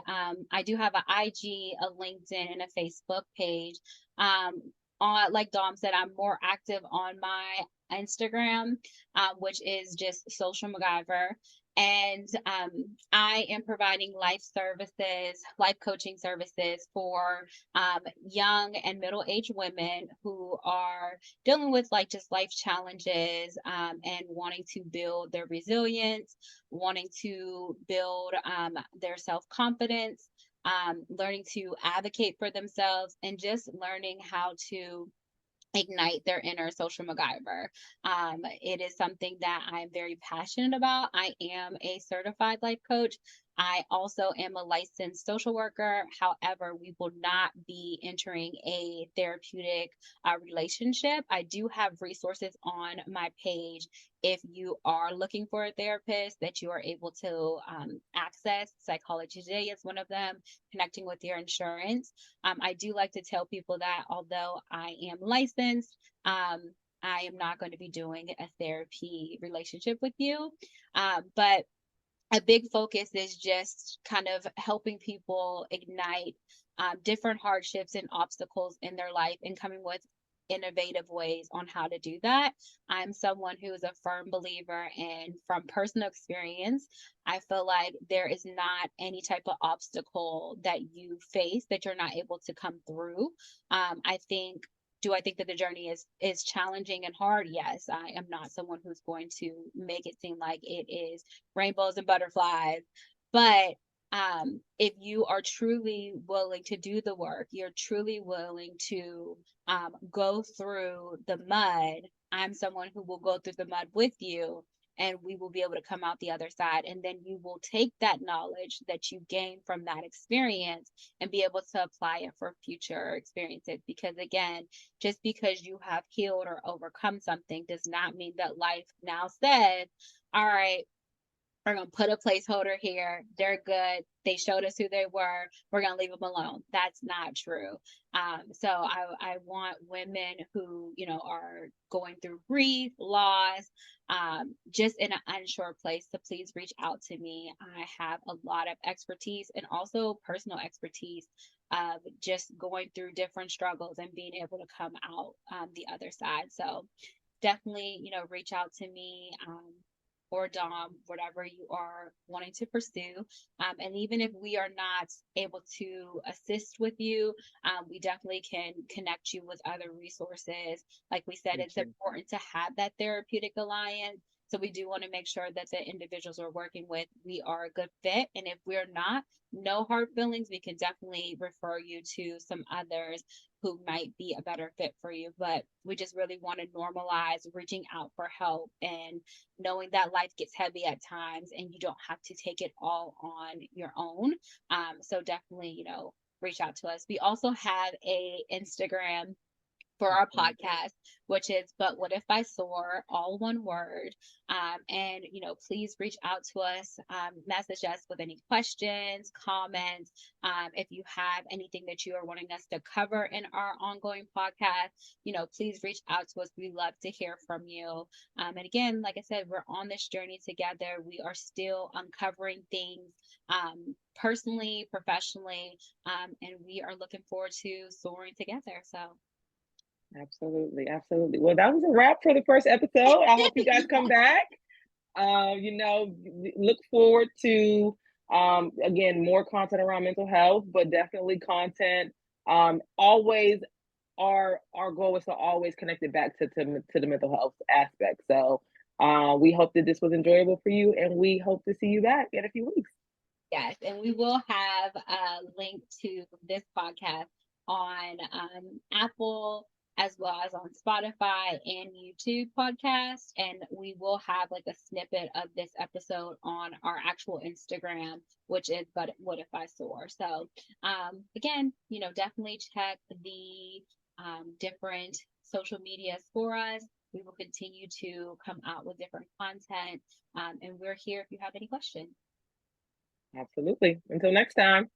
I do have an IG, a LinkedIn, and a Facebook page. Um, on like Dom said, I'm more active on my Instagram, which is just Social MacGyver. And I am providing life services, life coaching services for young and middle-aged women who are dealing with like just life challenges, and wanting to build their resilience, wanting to build their self-confidence, learning to advocate for themselves, and just learning how to ignite their inner social MacGyver. It is something that I'm very passionate about. I am a certified life coach. I also am a licensed social worker. However, we will not be entering a therapeutic relationship. I do have resources on my page if you are looking for a therapist that you are able to access. Psychology Today is one of them, connecting with your insurance. I do like to tell people that although I am licensed, I am not going to be doing a therapy relationship with you. But a big focus is just kind of helping people ignite different hardships and obstacles in their life and coming with innovative ways on how to do that. I'm someone who is a firm believer in, from personal experience, I feel like there is not any type of obstacle that you face that you're not able to come through. I think, do I think that the journey is challenging and hard? Yes. I am not someone who's going to make it seem like it is rainbows and butterflies, but if you are truly willing to do the work, you're truly willing to go through the mud. I'm someone who will go through the mud with you, and we will be able to come out the other side. And then you will take that knowledge that you gain from that experience and be able to apply it for future experiences. Because again, just because you have healed or overcome something does not mean that life now says, all right, we're gonna put a placeholder here. They're good. They showed us who they were. We're gonna leave them alone. That's not true. So I want women who, you know, are going through grief, loss, just in an unsure place to please reach out to me. I have a lot of expertise and also personal expertise of just going through different struggles and being able to come out the other side. So definitely, you know, reach out to me. Or Dom, whatever you are wanting to pursue. And even if we are not able to assist with you, we definitely can connect you with other resources. Like we said, it's Mhm. important to have that therapeutic alliance. So we do want to make sure that the individuals we're working with, we are a good fit. And if we're not, no hard feelings, we can definitely refer you to some others who might be a better fit for you. But we just really want to normalize reaching out for help and knowing that life gets heavy at times and you don't have to take it all on your own. So definitely, you know, reach out to us. We also have a Instagram for our Mhm. podcast, which is But What If I Soar, all one word. And, you know, please reach out to us, message us with any questions, comments. If you have anything that you are wanting us to cover in our ongoing podcast, you know, please reach out to us. We love to hear from you. And again, like I said, we're on this journey together. We are still uncovering things personally, professionally, and we are looking forward to soaring together. So, Absolutely, absolutely. Well, that was a wrap for the first episode. I hope you guys come back. Look forward to again more content around mental health, but definitely content. Always our goal is to always connect it back to the mental health aspect. So we hope that this was enjoyable for you, and we hope to see you back in a few weeks. yes, and we will have a link to this podcast on Apple as well as on Spotify and YouTube podcast. And we will have like a snippet of this episode on our actual Instagram, which is But What If I Soar? So again, you know, definitely check the different social medias for us. We will continue to come out with different content. And we're here if you have any questions. Absolutely. Until next time.